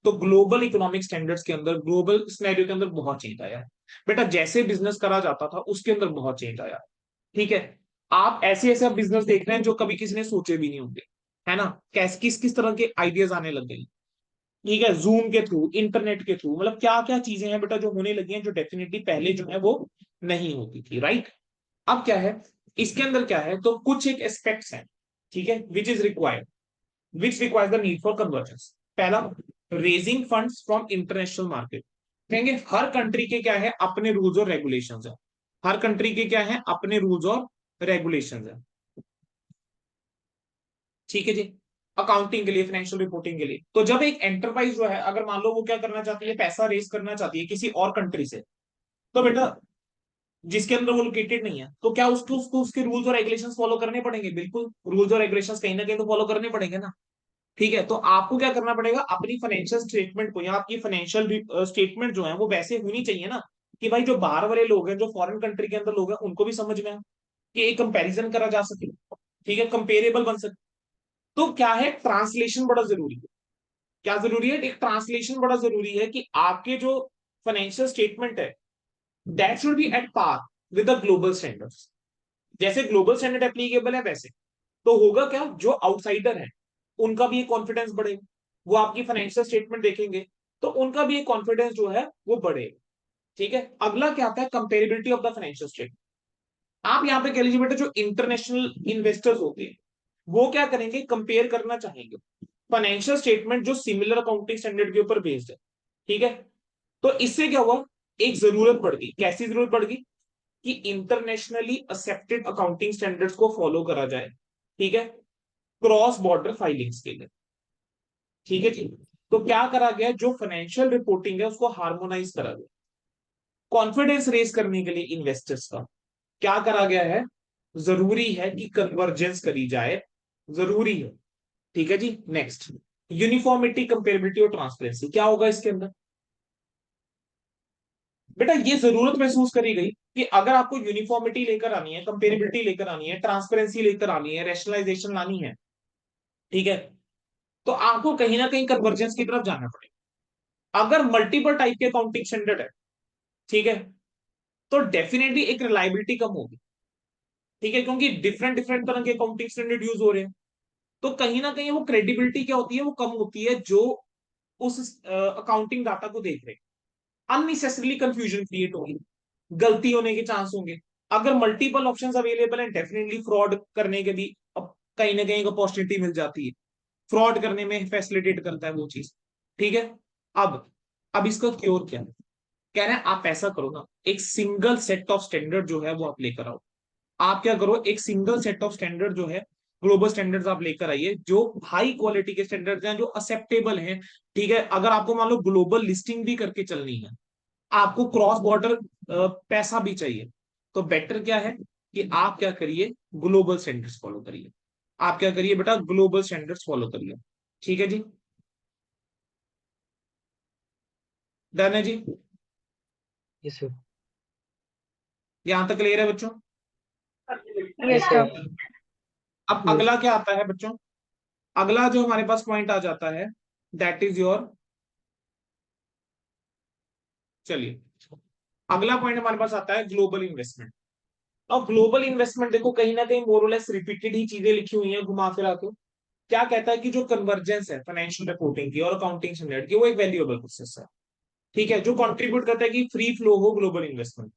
तो ग्लोबल इकोनॉमिक स्टैंडर्ड्स के अंदर, ग्लोबल सिनेरियो के अंदर बहुत चेंज आया बेटा। जैसे बिजनेस करा जाता था उसके अंदर बहुत चेंज आया। ठीक है, आप ऐसे ऐसे बिजनेस देख रहे हैं जो कभी किसी ने सोचे भी नहीं होंगे, है ना, कैस किस किस तरह के आइडियाज आने लग गए। ठीक है, जूम के थ्रू, इंटरनेट के थ्रू, मतलब क्या क्या चीजें हैं बेटा जो होने लगी हैं, जो डेफिनेटली पहले जो है वो नहीं होती थी, राइट। अब क्या है, इसके अंदर क्या है, तो कुछ एक एस्पेक्ट्स हैं, ठीक है, which is required, which requires the need for convergence. पहला, raising funds from international market. कहेंगे हर कंट्री के क्या है, अपने रूल्स और रेगुलेशंस है। हर कंट्री के क्या है, अपने रूल्स और रेगुलेशंस है। ठीक है जी, अकाउंटिंग के लिए, फाइनेंशियल रिपोर्टिंग के लिए। तो जब एक एंटरप्राइज जो है, अगर मान लो वो क्या करना चाहती है, पैसा रेज करना चाहती है किसी और कंट्री से, तो बेटा जिसके अंदर वो लोकेटेड नहीं है, तो क्या उसको उसको उसके रूल्स और रेगुलेशंस फॉलो करने पड़ेंगे, बिल्कुल रूल्स और रेगुलेशंस कहीं ना कहीं तो फॉलो करने पड़ेंगे ना। ठीक है, तो आपको क्या करना पड़ेगा, अपनी फाइनेंशियल स्टेटमेंट को या आपकी फाइनेंशियल स्टेटमेंट जो है वो वैसे होनी चाहिए ना, कि भाई जो बाहर वाले लोग हैं, जो फॉरेन कंट्री के अंदर लोग हैं, उनको भी समझ में आए, कि एक कंपैरिजन करा जा सके, ठीक है, कंपेरेबल बन सके। तो क्या है, ट्रांसलेशन बड़ा जरूरी है। क्या जरूरी है, एक ट्रांसलेशन बड़ा जरूरी है, कि आपके जो फाइनेंशियल स्टेटमेंट है that should be at par with the global standards. जैसे ग्लोबल स्टैंडर्ड एप्लीकेबल है वैसे, तो होगा क्या, जो आउटसाइडर है उनका भी एक कॉन्फिडेंस बढ़ेगा, वो आपकी फाइनेंशियल स्टेटमेंट देखेंगे तो उनका भी एक कॉन्फिडेंस जो है वो बढ़ेगा। ठीक है, अगला क्या आता है, comparability of the financial statement. आप यहाँ पे कह लीजिए बेटा, जो इंटरनेशनल इन्वेस्टर्स होते हैं वो क्या करेंगे, कंपेयर करना चाहेंगे फाइनेंशियल स्टेटमेंट जो सिमिलर अकाउंटिंग स्टैंडर्ड के ऊपर बेस्ड है। ठीक है, तो इससे क्या हुआ, एक जरूरत पड़ गई, कैसी जरूरत पड़ गई, कि इंटरनेशनली एक्सेप्टेड अकाउंटिंग स्टैंडर्ड्स को फॉलो करा जाए। ठीक है, क्रॉस बॉर्डर फाइलिंग्स के लिए। ठीक है जी, तो क्या करा गया, जो फाइनेंशियल रिपोर्टिंग है उसको हार्मोनाइज करा गया, कॉन्फिडेंस रेज करने के लिए इन्वेस्टर्स का क्या करा गया है, जरूरी है कि कन्वर्जेंस करी जाए, जरूरी है। ठीक है जी, नेक्स्ट, यूनिफॉर्मिटी, कंपेरेबिलिटी और ट्रांसपेरेंसी। क्या होगा इसके अंदर, बेटा ये जरूरत महसूस करी गई कि अगर आपको यूनिफॉर्मिटी लेकर आनी है, कंपेरेबिलिटी लेकर आनी है, ट्रांसपेरेंसी लेकर आनी है, रैशनलाइजेशन लानी है, ठीक है, तो आपको कहीं ना कहीं कन्वर्जेंस की तरफ जाना पड़ेगा। अगर मल्टीपल टाइप के अकाउंटिंग स्टैंडर्ड है, ठीक है, तो डेफिनेटली एक रिलायबिलिटी कम होगी। ठीक है, क्योंकि डिफरेंट डिफरेंट तरह के अकाउंटिंग स्टैंडर्ड यूज हो रहे हैं, तो कहीं ना कहीं वो क्रेडिबिलिटी क्या होती है, वो कम होती है, जो उस अकाउंटिंग डाटा को देख रहे हैं। अननेसेसरीली कंफ्यूजन क्रिएट होगी, गलती होने के चांस होंगे। अगर मल्टीपल ऑप्शंस अवेलेबल हैं, डेफिनेटली फ्रॉड करने के भी कहीं ना कहीं अपॉर्चुनिटी मिल जाती है, फ्रॉड करने में फैसिलिटेट करता है वो चीज। ठीक है, अब इसका क्योर क्या है, कह रहे हैं आप ऐसा करो ना, एक सिंगल सेट ऑफ स्टैंडर्ड जो है वो आप लेकर आओ। आप क्या करो, एक सिंगल सेट ऑफ स्टैंडर्ड जो है, ग्लोबल स्टैंडर्ड्स आप लेकर आइए, जो हाई क्वालिटी के स्टैंडर्ड्स हैं, जो एक्सेप्टेबल हैं। ठीक है, अगर आपको मान लो ग्लोबल लिस्टिंग भी करके चलनी है, आपको क्रॉस बॉर्डर पैसा भी चाहिए, तो बेटर क्या है कि आप क्या करिए, ग्लोबल स्टैंडर्ड्स फॉलो करिए। आप क्या करिए बेटा, ग्लोबल स्टैंडर्ड्स फॉलो करिए। ठीक है जी, डन है जी, यस सर। यहां तक क्लियर है बच्चों? Yes yes sir. सर। अब अगला क्या आता है बच्चों, अगला जो हमारे पास पॉइंट आ जाता है, दैट इज योर, चलिए अगला पॉइंट हमारे पास आता है ग्लोबल इन्वेस्टमेंट। अब ग्लोबल इन्वेस्टमेंट देखो कहीं ना कहीं मोरलेस रिपीटेड ही चीजें लिखी हुई हैं घुमा फिरा के। क्या कहता है कि जो कन्वर्जेंस है फाइनेंशियल रिपोर्टिंग की और अकाउंटिंग स्टैंडर्ड की, वो एक वैल्यूएबल प्रोसेस है। ठीक है, जो कंट्रीब्यूट करता है कि फ्री फ्लो हो ग्लोबल इन्वेस्टमेंट,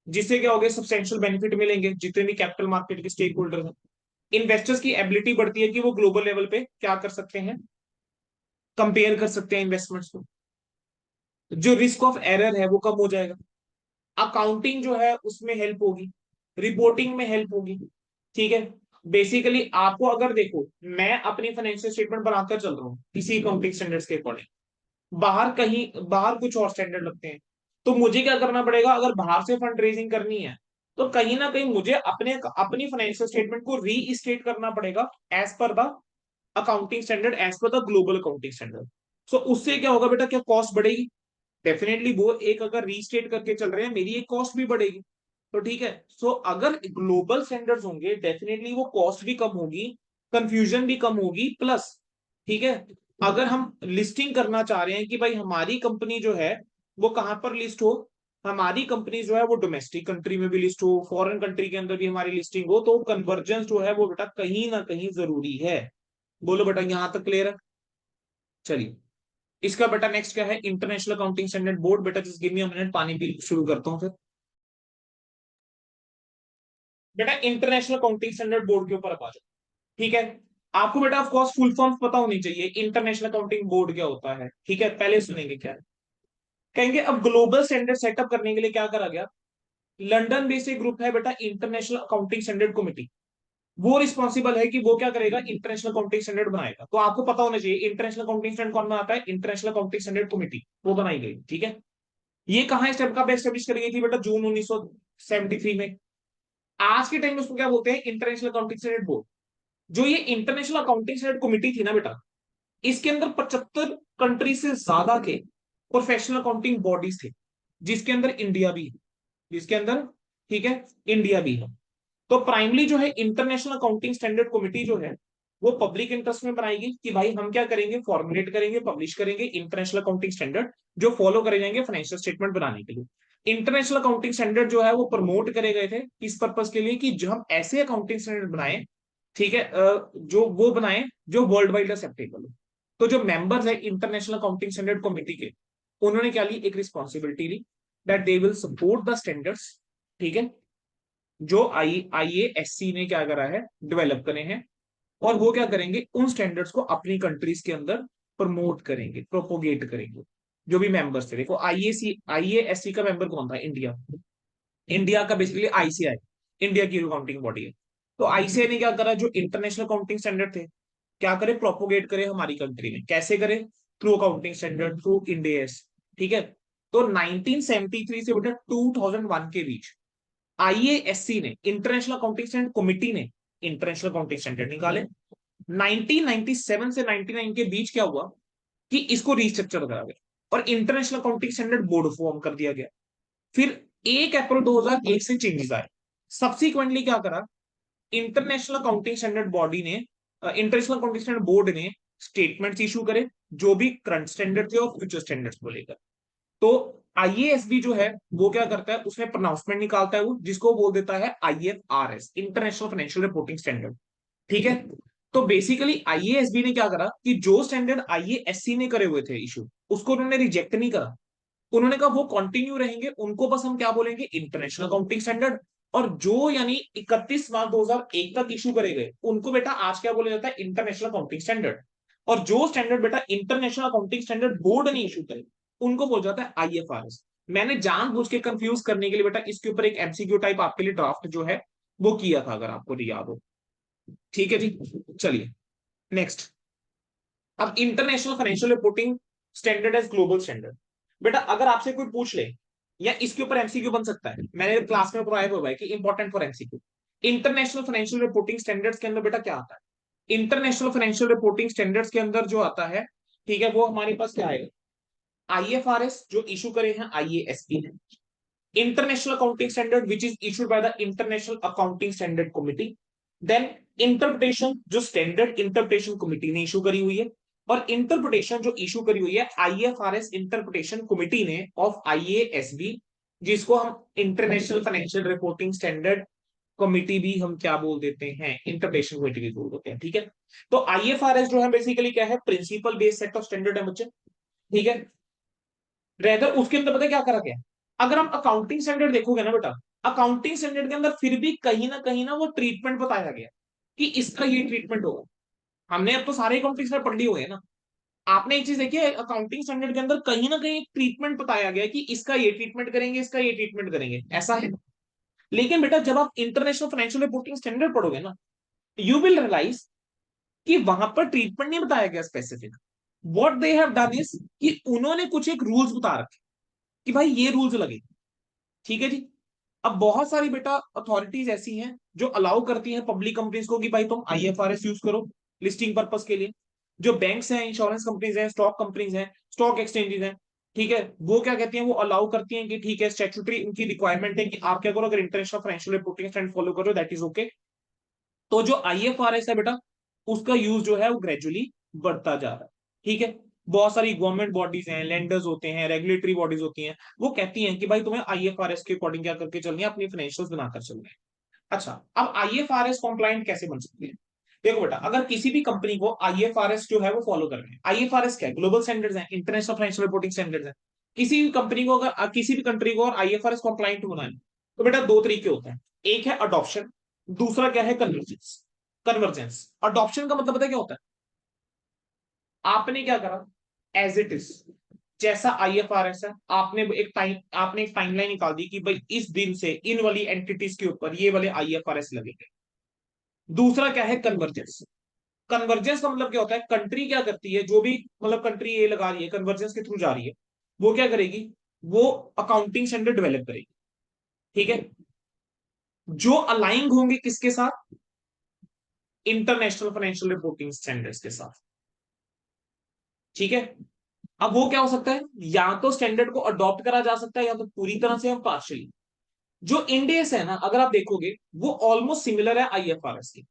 जिससे क्या होगा, सब्सटेंशियल बेनिफिट मिलेंगे जितने भी कैपिटल मार्केट के स्टेक होल्डर हैं। इन्वेस्टर्स की एबिलिटी बढ़ती है कि वो ग्लोबल लेवल पे क्या कर सकते हैं, कंपेयर कर सकते हैं इन्वेस्टमेंट्स को। जो रिस्क ऑफ एरर है वो कम हो जाएगा। अकाउंटिंग जो है उसमें हेल्प होगी, रिपोर्टिंग में हेल्प होगी। ठीक है, बेसिकली आपको अगर देखो, मैं अपनी फाइनेंशियल स्टेटमेंट बनाकर चल रहा हूँ किसी अकाउंटिंग स्टैंडर्ड्स के अकॉर्डिंग, बाहर कहीं बाहर कुछ और स्टैंडर्ड लगते हैं, तो मुझे क्या करना पड़ेगा, अगर बाहर से फंड रेजिंग करनी है, तो कहीं ना कहीं मुझे अपने अपनी फाइनेंशियल स्टेटमेंट को रीस्टेट करना पड़ेगा as per the accounting standard, as per the global accounting standard. So उससे क्या होगा बेटा, क्या कॉस्ट बढ़ेगी? डेफिनेटली वो एक अगर रीस्टेट करके चल रहे हैं, मेरी एक कॉस्ट भी बढ़ेगी। तो ठीक है, सो अगर ग्लोबल स्टैंडर्ड्स होंगे, डेफिनेटली वो कॉस्ट भी कम होगी, कंफ्यूजन भी कम होगी, प्लस ठीक है, अगर हम लिस्टिंग करना चाह रहे हैं कि भाई हमारी कंपनी जो है वो कहां पर लिस्ट हो, हमारी कंपनी जो है वो डोमेस्टिक कंट्री में भी लिस्ट हो, फॉरेन कंट्री के अंदर भी हमारी लिस्टिंग हो, तो कन्वर्जेंस जो है वो बेटा कहीं ना कहीं जरूरी है। बोलो बेटा, यहां तक क्लियर है? चलिए, इसका बेटा नेक्स्ट क्या है, इंटरनेशनल अकाउंटिंग स्टैंडर्ड बोर्ड। बेटा just give me a minute, पानी पी शुरू करता हूँ फिर। बेटा इंटरनेशनल अकाउंटिंग स्टैंडर्ड बोर्ड के ऊपर अब आ जाओ। ठीक है, आपको बेटा ऑफ कोर्स फुल फॉर्म पता होनी चाहिए, इंटरनेशनल अकाउंटिंग बोर्ड क्या होता है। ठीक है, पहले सुनेंगे क्या है। कहेंगे अब ग्लोबल स्टैंडर्ड सेटअप करने के लिए क्या करा गया, लंदन बेस्ड एक ग्रुप है बेटा, इंटरनेशनल अकाउंटिंग स्टैंडर्ड कमिटी। वो रिस्पॉन्सिबल है कि वो क्या करेगा, इंटरनेशनल अकाउंटिंग स्टैंडर्ड बनाएगा। तो आपको पता होना चाहिए इंटरनेशनल अकाउंटिंग स्टैंडर्ड कौन बनाता है, इंटरनेशनल अकाउंटिंग स्टैंडर्ड कमिटी, वो बनाई गई। ठीक है, ये कहां स्टेप का एस्टेब्लिश करी गई थी बेटा, जून 1973 में। आज के टाइम में उसको क्या बोलते हैं, इंटरनेशनल अकाउंटिंग स्टैंडर्ड बोर्ड। जो ये इंटरनेशनल अकाउंटिंग स्टैंडर्ड कमिटी थी ना बेटा, इसके अंदर 75 कंट्री से ज्यादा के प्रोफेशनल अकाउंटिंग बॉडीज थे, जिसके अंदर इंडिया भी है, जिसके अंदर, ठीक है, इंडिया भी है। तो प्राइमली जो है इंटरनेशनल अकाउंटिंग स्टैंडर्ड कमिटी जो है, वो पब्लिक इंटरेस्ट में बनाएगी कि भाई हम क्या करेंगे, फॉर्मुलेट करेंगे, पब्लिश करेंगे इंटरनेशनल अकाउंटिंग स्टैंडर्ड, जो फॉलो करे जाएंगे फाइनेंशियल स्टेटमेंट बनाने के लिए। इंटरनेशनल अकाउंटिंग स्टैंडर्ड जो है वो प्रमोट करे गए थे इस पर्पज के लिए कि जो हम ऐसे अकाउंटिंग स्टैंडर्ड बनाए, ठीक है, जो वो बनाए जो वर्ल्ड वाइड एक्सेप्टेबल हो। तो जो मेंबर्स है इंटरनेशनल अकाउंटिंग स्टैंडर्ड कमेटी के, उन्होंने क्या ली, एक रिस्पॉन्सिबिलिटी ली that they will support the standards. ठीक है, जो आईएएससी ने क्या करा है, डेवलप करे हैं, और वो क्या करेंगे, उन स्टैंडर्ड्स को अपनी कंट्रीज के अंदर प्रमोट करेंगे, प्रोपोगेट करेंगे। जो भी मेंबर्स थे, देखो आईएएससी का मेंबर कौन था, इंडिया। इंडिया का बेसिकली आईसीआई, इंडिया की अकाउंटिंग बॉडी है। तो आईसीआई ने क्या करा, जो इंटरनेशनल अकाउंटिंग स्टैंडर्ड थे, क्या करे, प्रोपोगेट करे हमारी कंट्री में। कैसे करे, थ्रू अकाउंटिंग स्टैंडर्ड, थ्रू इंडेस। ठीक है, तो 1973 से बेटा 2001 के बीच आईएएससी ने, इंटरनेशनल अकाउंटिंग स्टैंडर्ड कमिटी ने, इंटरनेशनल अकाउंटिंग स्टैंडर्ड निकाले। 1997 से 99 के बीच क्या हुआ कि इसको रिस्ट्रक्चर करा गया और international accounting standard board form कर दिया गया। फिर 1 अप्रैल 2001 से चेंजेस आए। सब्सिक्वेंटली क्या करा, इंटरनेशनल अकाउंटिंग स्टैंडर्ड बॉडी ने, इंटरनेशनल अकाउंटिंग स्टैंडर्ड बोर्ड ने स्टेटमेंट्स इशू करे, जो भी करंट स्टैंडर्ड थे और फ्यूचर स्टैंडर्ड्स को लेकर। तो आईएएसबी जो है वो क्या करता है, उसमें प्रोनाउंसमेंट निकालता है, वो जिसको बोल देता है IFRS, international financial reporting standard. ठीक है, तो बेसिकली आईएएसबी ने क्या करा कि जो स्टैंडर्ड आईएएससी ने करे हुए थे इशू, उसको उन्होंने रिजेक्ट नहीं करा। उन्होंने कहा वो कंटिन्यू रहेंगे, उनको बस हम क्या बोलेंगे, इंटरनेशनल अकाउंटिंग स्टैंडर्ड। और जो यानी 31 मार्च 2001 तक इशू करे गए, उनको बेटा आज क्या बोला जाता है, इंटरनेशनल अकाउंटिंग स्टैंडर्ड। और जो स्टैंडर्ड बेटा इंटरनेशनल अकाउंटिंग स्टैंडर्ड बोर्ड ने इशू करे, उनको बोला जाता है आईएफआरएस। मैंने जानबूझ के कंफ्यूज करने के लिए बेटा इसके ऊपर एक एमसीक्यू टाइप आपके लिए ड्राफ्ट जो है वो किया था, अगर आपको याद हो। ठीक है जी, चलिए नेक्स्ट। अब international financial reporting standard as global standard. बेटा अगर आपसे कोई पूछ ले, या इसके ऊपर एमसीक्यू बन सकता है, मैंने क्लास में पढ़ाया हुआ है कि important for MCQ. International financial reporting standards के अंदर बेटा क्या आता है? इंटरनेशनल फाइनेंशियल रिपोर्टिंग स्टैंडर्ड्स के अंदर जो आता है, ठीक है, वो हमारे पास क्या आएगा? आईएफआरएस जो इशू करे हैं आईएएसपी ने, international accounting standard which is issued by the international accounting standard committee, then interpretation जो स्टैंडर्ड इंटरप्रिटेशन कमिटी ने इशू करी हुई है, और इंटरप्रिटेशन जो इशू करी हुई है आईएफआरएस इंटरप्रिटेशन कमिटी ने ऑफ आईएएसबी, जिसको हम international financial reporting standard committee भी हम क्या बोल देते हैं, इंटरप्रिटेशन कमिटी भी बोल देते हैं। ठीक है, तो आईएफआरएस जो है बेसिकली क्या है, principle based set of standard है बच्चे। ठीक है, रेदर उसके अंदर पता क्या करा गया, अगर हम अकाउंटिंग स्टैंडर्ड देखोगे ना बेटा, अकाउंटिंग स्टैंडर्ड के अंदर फिर भी कहीं ना वो ट्रीटमेंट बताया गया कि इसका ये ट्रीटमेंट होगा। हमने अब तो सारे अकाउंटिंग स्टैंडर्ड पढ़ लिए हुए हैं ना। आपने एक चीज देखी है, अकाउंटिंग स्टैंडर्ड के अंदर कहीं ना कहीं एक ट्रीटमेंट बताया गया कि इसका ये ट्रीटमेंट करेंगे, इसका ये ट्रीटमेंट करेंगे, ऐसा है। लेकिन बेटा जब आप इंटरनेशनल फाइनेंशियल रिपोर्टिंग स्टैंडर्ड पढ़ोगे ना, यू विल रियलाइज कि वहां पर ट्रीटमेंट नहीं बताया गया specific. What they have done is कि उन्होंने कुछ एक रूल्स बता रखे कि भाई ये रूल्स लगे। ठीक है जी। अब बहुत सारी बेटा अथॉरिटीज ऐसी हैं जो अलाउ करती हैं पब्लिक कंपनीज को कि भाई तुम आईएफआरएस यूज करो लिस्टिंग पर्पस के लिए। जो बैंक्स हैं, इंश्योरेंस कंपनीज हैं, स्टॉक कंपनीज हैं, स्टॉक एक्सचेंजेस हैं, ठीक है, वो क्या कहती हैं, वो अलाउ करती हैं कि ठीक है, स्टैट्यूटरी उनकी रिक्वायरमेंट है कि आप क्या करो, अगर international financial reporting standard follow करो दैट इज ओके। तो जो आईएफआरएस है बेटा, उसका यूज जो है वो ग्रेजुअली बढ़ता जा रहा है। ठीक है, बहुत सारी गवर्नमेंट बॉडीज हैं, लेंडर्स होते हैं, रेगुलेटरी बॉडीज होती हैं, वो कहती हैं कि भाई तुम्हें आईएफआरएस के अकॉर्डिंग क्या करके चलनी है, अपनी फाइनेंशियल्स बनाकर चलना है। अच्छा, अब आईएफआरएस कॉम्प्लाइंट कैसे बन सकती है? देखो बेटा, अगर किसी भी कंपनी को आईएफआरएस जो है वो फॉलो करना है, आईएफआरएस क्या है, ग्लोबल स्टैंडर्ड्स हैं, इंटरनेशनल फाइनेंशियल रिपोर्टिंग स्टैंडर्ड्स हैं। किसी भी कंपनी को अगर किसी भी कंट्री को और आईएफआरएस कॉम्प्लाइंट होना है, तो बेटा दो तरीके होते हैं, एक है अडॉप्शन, दूसरा क्या है, कन्वर्जेंस। कन्वर्जेंस, अडॉप्शन का मतलब पता है क्या होता है? आपने क्या करा, एज इट इज जैसा आईएफआरएस है, आपने एक टाइमलाइन निकाल दी कि भाई इस दिन से इन वाली एंटिटीज के ऊपर ये वाले आईएफआरएस लगेंगे। दूसरा क्या है, कन्वर्जेंस। कन्वर्जेंस का मतलब क्या होता है, कंट्री क्या करती है, जो भी मतलब कंट्री ये लगा रही है, कन्वर्जेंस के थ्रू जा रही है, वो क्या करेगी, वो अकाउंटिंग स्टैंडर्ड डेवलप करेगी। ठीक है, जो अलाइंग होंगे किसके साथ, इंटरनेशनल फाइनेंशियल रिपोर्टिंग स्टैंडर्ड्स के साथ। ठीक है, अब वो क्या हो सकता है, या तो स्टैंडर्ड को अडॉप्ट करा जा सकता है, या तो पूरी तरह से हम पार्शियली। जो इंडेस है ना, अगर आप देखोगे, वो ऑलमोस्ट सिमिलर है आईएफआरएस की।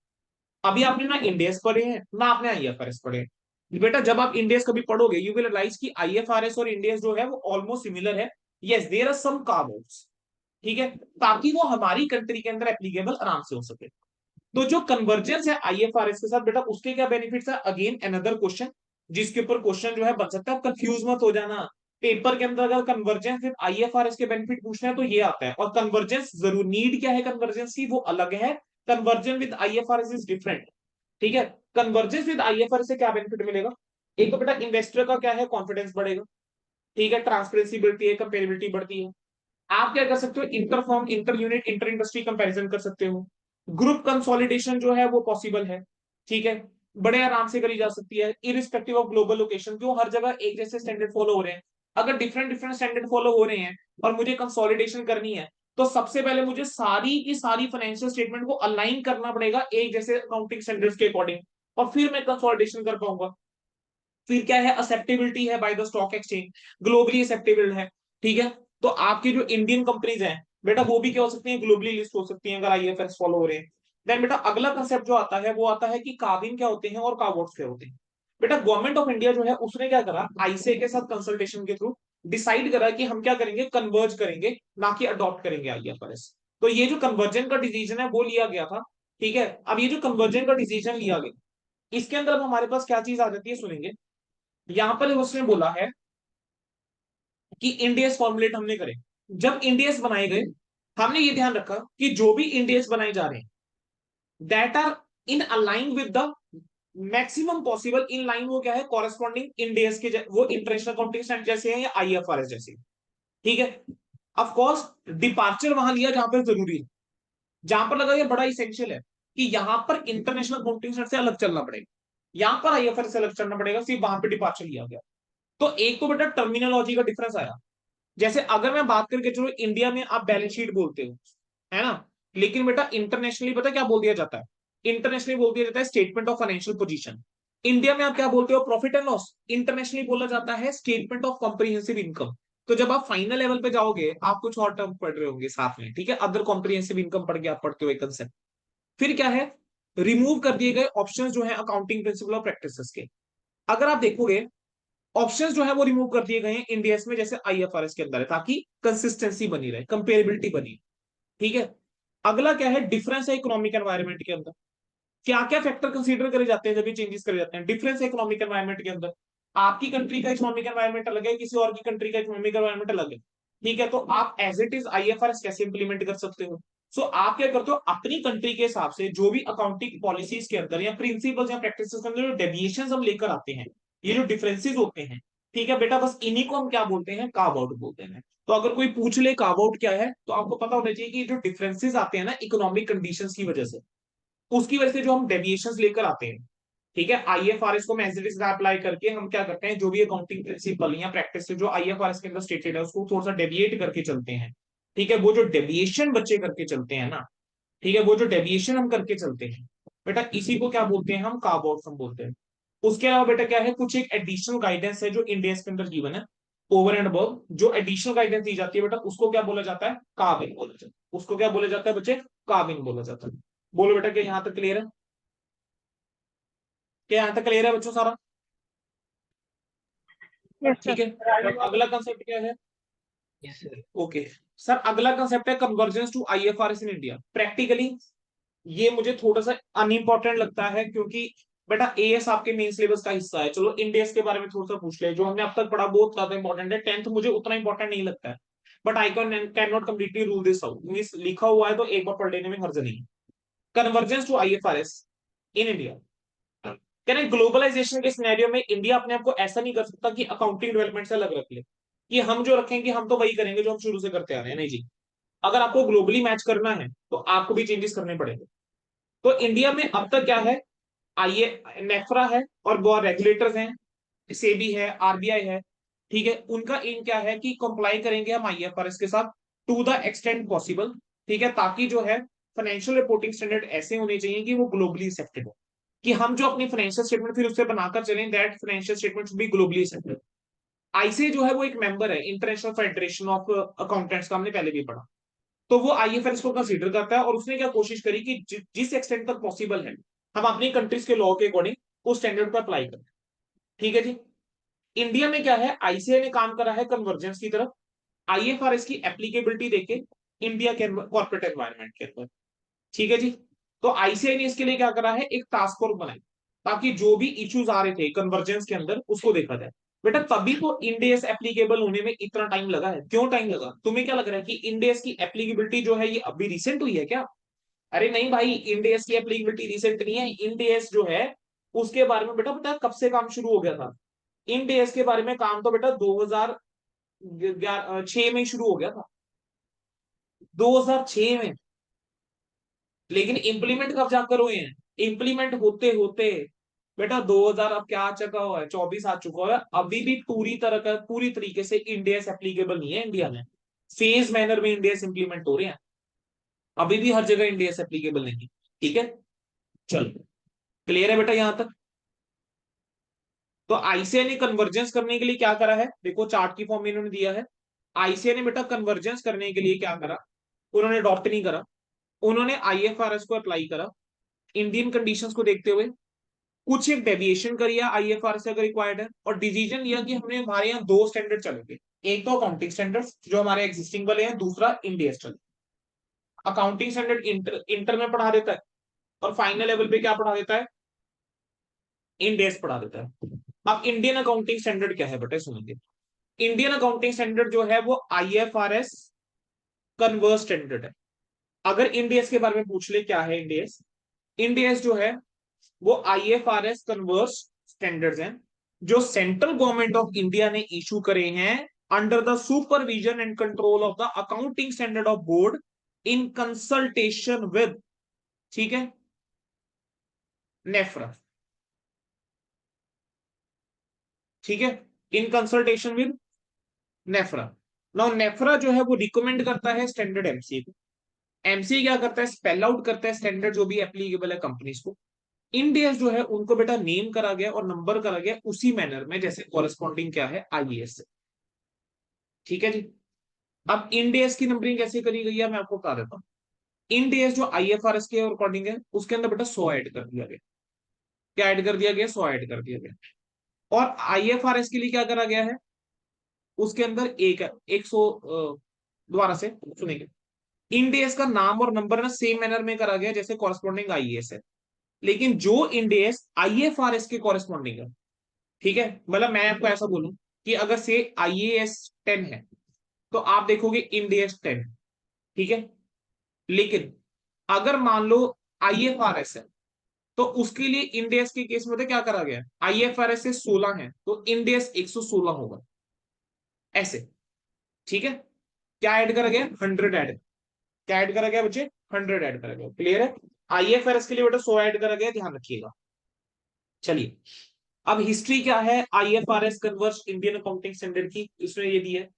अभी आपने ना इंडेस पढ़े हैं ना आपने आईएफआरएस पढ़े हैं। बेटा जब आप इंडेस कभी पढ़ोगे, यू विल रियलाइज कि आईएफआरएस और इंडेस जो है वो ऑलमोस्ट सिमिलर है। Yes, there are some carve-outs. ठीक है, ताकि वो हमारी कंट्री के अंदर एप्लीकेबल आराम से हो सके। तो जो कन्वर्जेंस है आईएफआरएस के साथ, बेटा उसके क्या बेनिफिट्स है, अगेन अनदर क्वेश्चन, जिसके ऊपर क्वेश्चन जो है बन सकता है, कंफ्यूज मत हो जाना। पेपर के अंदर अगर कन्वर्जेंस विद आईएफआरएस के बेनिफिट पूछना है तो ये आता है, और कन्वर्जेंस जरूर, नीड क्या है कन्वर्जेंस की, वो अलग है। Conversion with IFRS is different. ठीक है, कन्वर्जेंस विद आईएफआरएस से क्या बेनिफिट मिलेगा, एक तो बेटा इन्वेस्टर का क्या है, कॉन्फिडेंस बढ़ेगा। ठीक है, ट्रांसपेरेंसी बढ़ती है, कंपेरेबिलिटी बढ़ती है। आप क्या कर सकते हो, inter form, inter unit, inter industry comparison कर सकते हो। ग्रुप कंसोलिडेशन जो है वो पॉसिबल है। ठीक है, बड़े आराम से करी जा सकती है, इरिस्पेक्टिव ऑफ ग्लोबल लोकेशन, क्यों हर जगह एक जैसे स्टैंडर्ड फॉलो हो रहे हैं। अगर डिफरेंट डिफरेंट स्टैंडर्ड फॉलो हो रहे हैं और मुझे कंसोलिडेशन करनी है, तो सबसे पहले मुझे सारी की सारी फाइनेंशियल स्टेटमेंट को अलाइन करना पड़ेगा एक जैसे अकाउंटिंग स्टैंडर्ड्स के अकॉर्डिंग, और फिर मैं कंसोलिडेशन कर पाऊंगा। फिर क्या है, एक्सेप्टेबिलिटी है by the stock exchange, globally acceptable है। ठीक है, तो आपकी जो इंडियन कंपनीज हैं बेटा, वो भी क्या हो सकती है, ग्लोबली लिस्ट हो सकती है अगर आईएफएस फॉलो हो रहे हैं। देन बेटा अगला कंसेप्ट जो आता है, वो आता है कि काविन क्या होते हैं और कावोट्स क्या होते हैं। बेटा गवर्नमेंट ऑफ इंडिया जो है उसने क्या करा, आईसीए के साथ कंसल्टेशन के थ्रू डिसाइड करा कि हम क्या करेंगे, कन्वर्ज करेंगे, ना कि अडॉप्ट करेंगे आईएफआरएस। तो ये जो कन्वर्जन का डिसीजन है वो लिया गया था। ठीक है, अब ये जो कन्वर्जन का डिसीजन लिया गया, इसके अंदर अब हमारे पास क्या चीज आ जाती है, सुनेंगे। यहां पर उसने बोला है कि इंडियस फॉर्मुलेट हमने करे। जब इंडियस बनाए गए, हमने ये ध्यान रखा कि जो भी इंडियस बनाए जा रहे हैं, that are in align with the maximum possible in line, वो क्या है, कॉरेस्पॉन्डिंग इंडियस के, वो इंटरनेशनल अकाउंटिंग स्टैंडर्ड जैसे हैं या आईएफआरएस जैसे। ठीक है। ऑफ कोर्स डिपार्चर वहां लिया जहां पर जरूरी है, जहां पर लगा ये बड़ा इसेंशियल है कि यहां पर इंटरनेशनल अकाउंटिंग स्टैंडर्ड से अलग चलना पड़ेगा, यहां पर आईएफआरएस से अलग चलना पड़ेगा, सिर्फ वहां पे डिपार्चर लिया गया। तो एक तो बेटा टर्मिनोलॉजी का डिफरेंस आया। जैसे अगर मैं बात करके चलो, इंडिया में आप बैलेंस शीट बोलते हो, है ना, लेकिन बेटा इंटरनेशनली पता क्या बोल दिया जाता है? इंटरनेशनली बोल दिया जाता है statement of financial position. India में आप क्या बोलते हो? Profit and loss. इंटरनेशनली बोला जाता है स्टेटमेंट ऑफ कॉम्प्रिहेंसिव इनकम। तो जब आप फाइनल लेवल पे जाओगे, आप कुछ और टर्म पढ़ रहे होंगे साथ में, ठीक है, अदर कॉम्प्रिहेंसिव इनकम पढ़ के आप पढ़ते हो एक कंसेप्ट। फिर क्या है, रिमूव कर दिए गए ऑप्शंस जो है अकाउंटिंग प्रिंसिपल ऑफ प्रैक्टिसेस के। अगर आप देखोगे, ऑप्शंस जो है वो रिमूव कर दिए गए हैं इंडियस में, जैसे आईएफआरएस के अंदर है, ताकि कंसिस्टेंसी बनी रहे, कंपेरेबिलिटी बनी रहे, ठीक है। अगला क्या है, डिफरेंस है इकोनॉमिक एनवायरनमेंट के अंदर। क्या क्या फैक्टर कंसीडर करे जाते हैं जब ये चेंजेस करे जाते हैं? डिफरेंस है इकोनॉमिक एनवायरनमेंट के अंदर। आपकी कंट्री का इकोनॉमिक एनवायरनमेंट अलग है, किसी और की कंट्री का इकोनॉमिक एनवायरनमेंट अलग है, ठीक है। तो आप एज इट इज आईएफआरएस कैसे इंप्लीमेंट कर सकते हो? सो आप क्या करते हो, अपनी कंट्री के हिसाब से जो भी अकाउंटिंग पॉलिसीज के अंदर या प्रिंसिपल्स या प्रैक्टिसेस के अंदर जो डेविएशन हम लेकर आते हैं, ये जो डिफरेंसेस होते हैं, ठीक है बेटा, बस इन्हीं को हम क्या बोलते हैं? कार्व आउट बोलते हैं। तो अगर कोई पूछ ले कार्व आउट क्या है, तो आपको पता होना चाहिए कि जो डिफरेंसेस आते हैं ना इकोनॉमिक कंडीशंस की वजह से, उसकी वजह से जो हम डेविएशंस लेकर आते हैं, ठीक है, आईएफआरएस को एज इट इज अप्लाई करके हम क्या करते हैं, जो भी अकाउंटिंग प्रिंसिपल या प्रैक्टिस जो आईएफआरएस के अंदर स्टेटेड है, उसको थोड़ा सा डेविएट करके चलते हैं, ठीक है। वो जो डेविएशन बच्चे करके चलते हैं ना, ठीक है, वो जो डेविएशन हम करके चलते हैं बेटा, इसी को क्या बोलते हैं? हम कार्व आउट हम बोलते हैं। उसके अलावा बेटा क्या है, कुछ एक एडिशनल गाइडेंस है जो इंडिया के अंदर गिवन है, ओवर एंड अबव जो एडिशनल गाइडेंस दी जाती है बेटा, उसको क्या बोला जाता है? कार्विंग बोला जाता है। उसको क्या बोला जाता है बच्चे? कार्विंग बोला जाता है। बोलो बेटा, क्या यहां तक क्लियर है? क्या यहां तक क्लियर है बच्चों सारा? Yes, sir. ठीक है। तो अगला कंसेप्ट क्या है? Yes, sir. ओके सर, अगला कंसेप्ट है convergence to IFRS in India. Practically ये मुझे थोड़ा सा अनइम्पोर्टेंट लगता है, क्योंकि बेटा एएस आपके मेन सिलेबस का हिस्सा है। चलो इंडेस के बारे में थोड़ा सा पूछ ले, जो हमने अब तक पढ़ा बहुत ज्यादा इंपॉर्टेंट है, टेंथ मुझे उतना इंपॉर्टेंट नहीं लगता है, but I can not completely rule this out, means लिखा हुआ है तो एक बार पढ़ लेने में हर्ज नहीं। Convergence to IFRS in India. कहना ग्लोबलाइजेशन के सिनेरियो में इंडिया अपने आप को ऐसा नहीं कर सकता कि अकाउंटिंग डेवलपमेंट से अलग रख ले, कि हम जो रखेंगे हम तो वही करेंगे जो हम शुरू से करते आ रहे हैं। नहीं जी, अगर आपको ग्लोबली मैच करना है तो आपको भी चेंजेस करने पड़ेंगे। तो इंडिया में अब तक क्या है, आइए, नेफ्रा है और बहुत रेगुलेटर्स हैं, सेबी है, आरबीआई है, ठीक है। उनका एम क्या है कि कंप्लाई करेंगे हम आईएफआरएस के साथ टू द एक्सटेंट पॉसिबल, ठीक है, ताकि जो है फाइनेंशियल रिपोर्टिंग स्टैंडर्ड ऐसे होने चाहिए कि वो ग्लोबली एक्सेप्टेड हो, कि हम जो अपनी फाइनेंशियल स्टेटमेंट फिर उससे बनाकर चलें, that financial statement should be globally accepted. ICA जो है वो एक मेंबर है इंटरनेशनल फेडरेशन ऑफ अकाउंटेंट्स का, हमने पहले भी पढ़ा। तो वो आईएफआरएस को कंसीडर करता है, और उसने क्या कोशिश करी कि जिस एक्सटेंट तक पॉसिबल है हम अपनी कंट्रीज के लॉ के अकॉर्डिंग उस स्टैंडर्ड पर अप्लाई करें, ठीक है जी। इंडिया में क्या है, आईसीए ने काम करा है कन्वर्जेंस की तरफ, आईएफआरएस की एप्लीकेबिलिटी देखे इंडिया के कॉर्पोरेट एनवायरनमेंट के अंदर, ठीक है जी। तो आईसीआई ने इसके लिए क्या करा है, एक टास्क फोर्स बनाई, ताकि जो भी इश्यूज आ रहे थे कन्वर्जेंस के अंदर उसको देखा जाए। बेटा तभी तो इंडेस एप्लीकेबल होने में इतना टाइम लगा है। क्यों टाइम लगा? तुम्हें क्या लग रहा है कि इंडेस की एप्लीकेबिलिटी जो है ये अभी रिसेंट हुई है क्या? अरे नहीं भाई, इंडेस की एप्लीकेबिलिटी रिसेंट नहीं है। इंडेस जो है उसके बारे में बेटा पता है कब से काम शुरू हो गया था? इंडेस के बारे में काम तो बेटा 2006 में शुरू हो गया था, 2006 में। लेकिन इंप्लीमेंट कब जाकर हुए हैं? इंप्लीमेंट होते होते बेटा 2000 अब क्या आ चुका हुआ है, 24 आ चुका हुआ है, अभी भी पूरी तरह का पूरी तरीके से इंडिया एप्लीकेबल नहीं है इंडिया में। फेज मैनर में इंडिया इंप्लीमेंट हो रहे हैं, अभी भी हर जगह इंडिया एप्लीकेबल नहीं है, ठीक है। चलो, क्लियर है बेटा यहां तक? तो आईसीआई ने कन्वर्जेंस करने के लिए क्या करा है, देखो चार्ट की फॉर्म में इन्होंने दिया है। आईसीआई ने बेटा कन्वर्जेंस करने के लिए क्या करा, उन्होंने अडॉप्ट नहीं करा, उन्होंने आईएफआरएस को अप्लाई करा इंडियन कंडीशंस को देखते हुए, कुछ एक डेविएशन करिए आईएफआर से अगर रिक्वायर्ड है, और डिसीजन लिया कि हमने हमारे यहाँ दो स्टैंडर्ड चलेंगे, एक तो अकाउंटिंग स्टैंडर्ड जो हमारे एग्जिस्टिंग वाले हैं, दूसरा इंडियस चले। अकाउंटिंग स्टैंडर्ड इंटर में पढ़ा देता है, और फाइनल लेवल पे क्या पढ़ा देता है? इंडियस पढ़ा देता है। अब इंडियन अकाउंटिंग स्टैंडर्ड क्या है बेटा, सुनेंगे। इंडियन अकाउंटिंग स्टैंडर्ड जो है वो आईएफआरएस कन्वर्स स्टैंडर्ड है। अगर इंडियस के बारे में पूछ ले क्या है इंडियस, इंडियस जो है वो आईएफआरएस कन्वर्स स्टैंडर्ड्स हैं जो सेंट्रल गवर्नमेंट ऑफ इंडिया ने इशू करे हैं under the supervision and control of the accounting standard of board in consultation with, ठीक है, नेफ्रा, ठीक है, in consultation with NEPRA. Now NEPRA जो है वो रिकमेंड करता है स्टैंडर्ड एमसी को। एमसी क्या करता है, स्पेल आउट करता है स्टैंडर्ड जो भी एप्लीकेबल है कंपनीज को। इंडियस जो है उनको बेटा नेम करा गया और नंबर करा गया उसी मैनर में जैसे कॉरेस्पॉन्डिंग क्या है आईएएस से, ठीक है जी। अब इंडियस की नंबरिंग कैसे करी गई है मैं आपको बता देता हूँ। इंडियस जो आईएफआरएस के अकॉर्डिंग है उसके अंदर बेटा 100 ऐड कर दिया गया। क्या ऐड कर दिया गया, 100 ऐड कर दिया गया। और आईएफआरएस के लिए क्या करा गया है, उसके अंदर एक है 100, दोबारा से सुनेंगे। इंडियस का नाम और नंबर ना सेम मैनर में करा गया जैसे कॉरेस्पॉन्डिंग आईएएस है, लेकिन जो इंडियस आईएफआरएस के कॉरेस्पॉन्डिंग है, ठीक है, मतलब मैं आपको ऐसा बोलूं कि अगर से आईएएस 10 है तो आप देखोगे इंडियस 10, ठीक है। लेकिन अगर मान लो आईएफआरएस है तो उसके लिए इंडियस के केस में तो क्या करा गया, आईएफआरएस से 16 है तो इंडियस 116 होगा, ऐसे, ठीक है। क्या ऐड करा गया, 100 ऐड, क्या ऐड करा गया बच्चे, 100 ऐड करा गया, क्लियर है। आईएफआरएस के लिए बेटा 100 ऐड करा गया, ध्यान रखिएगा। चलिए, अब हिस्ट्री क्या है IFRS converse Indian accounting standard की, इसमें ये दी है।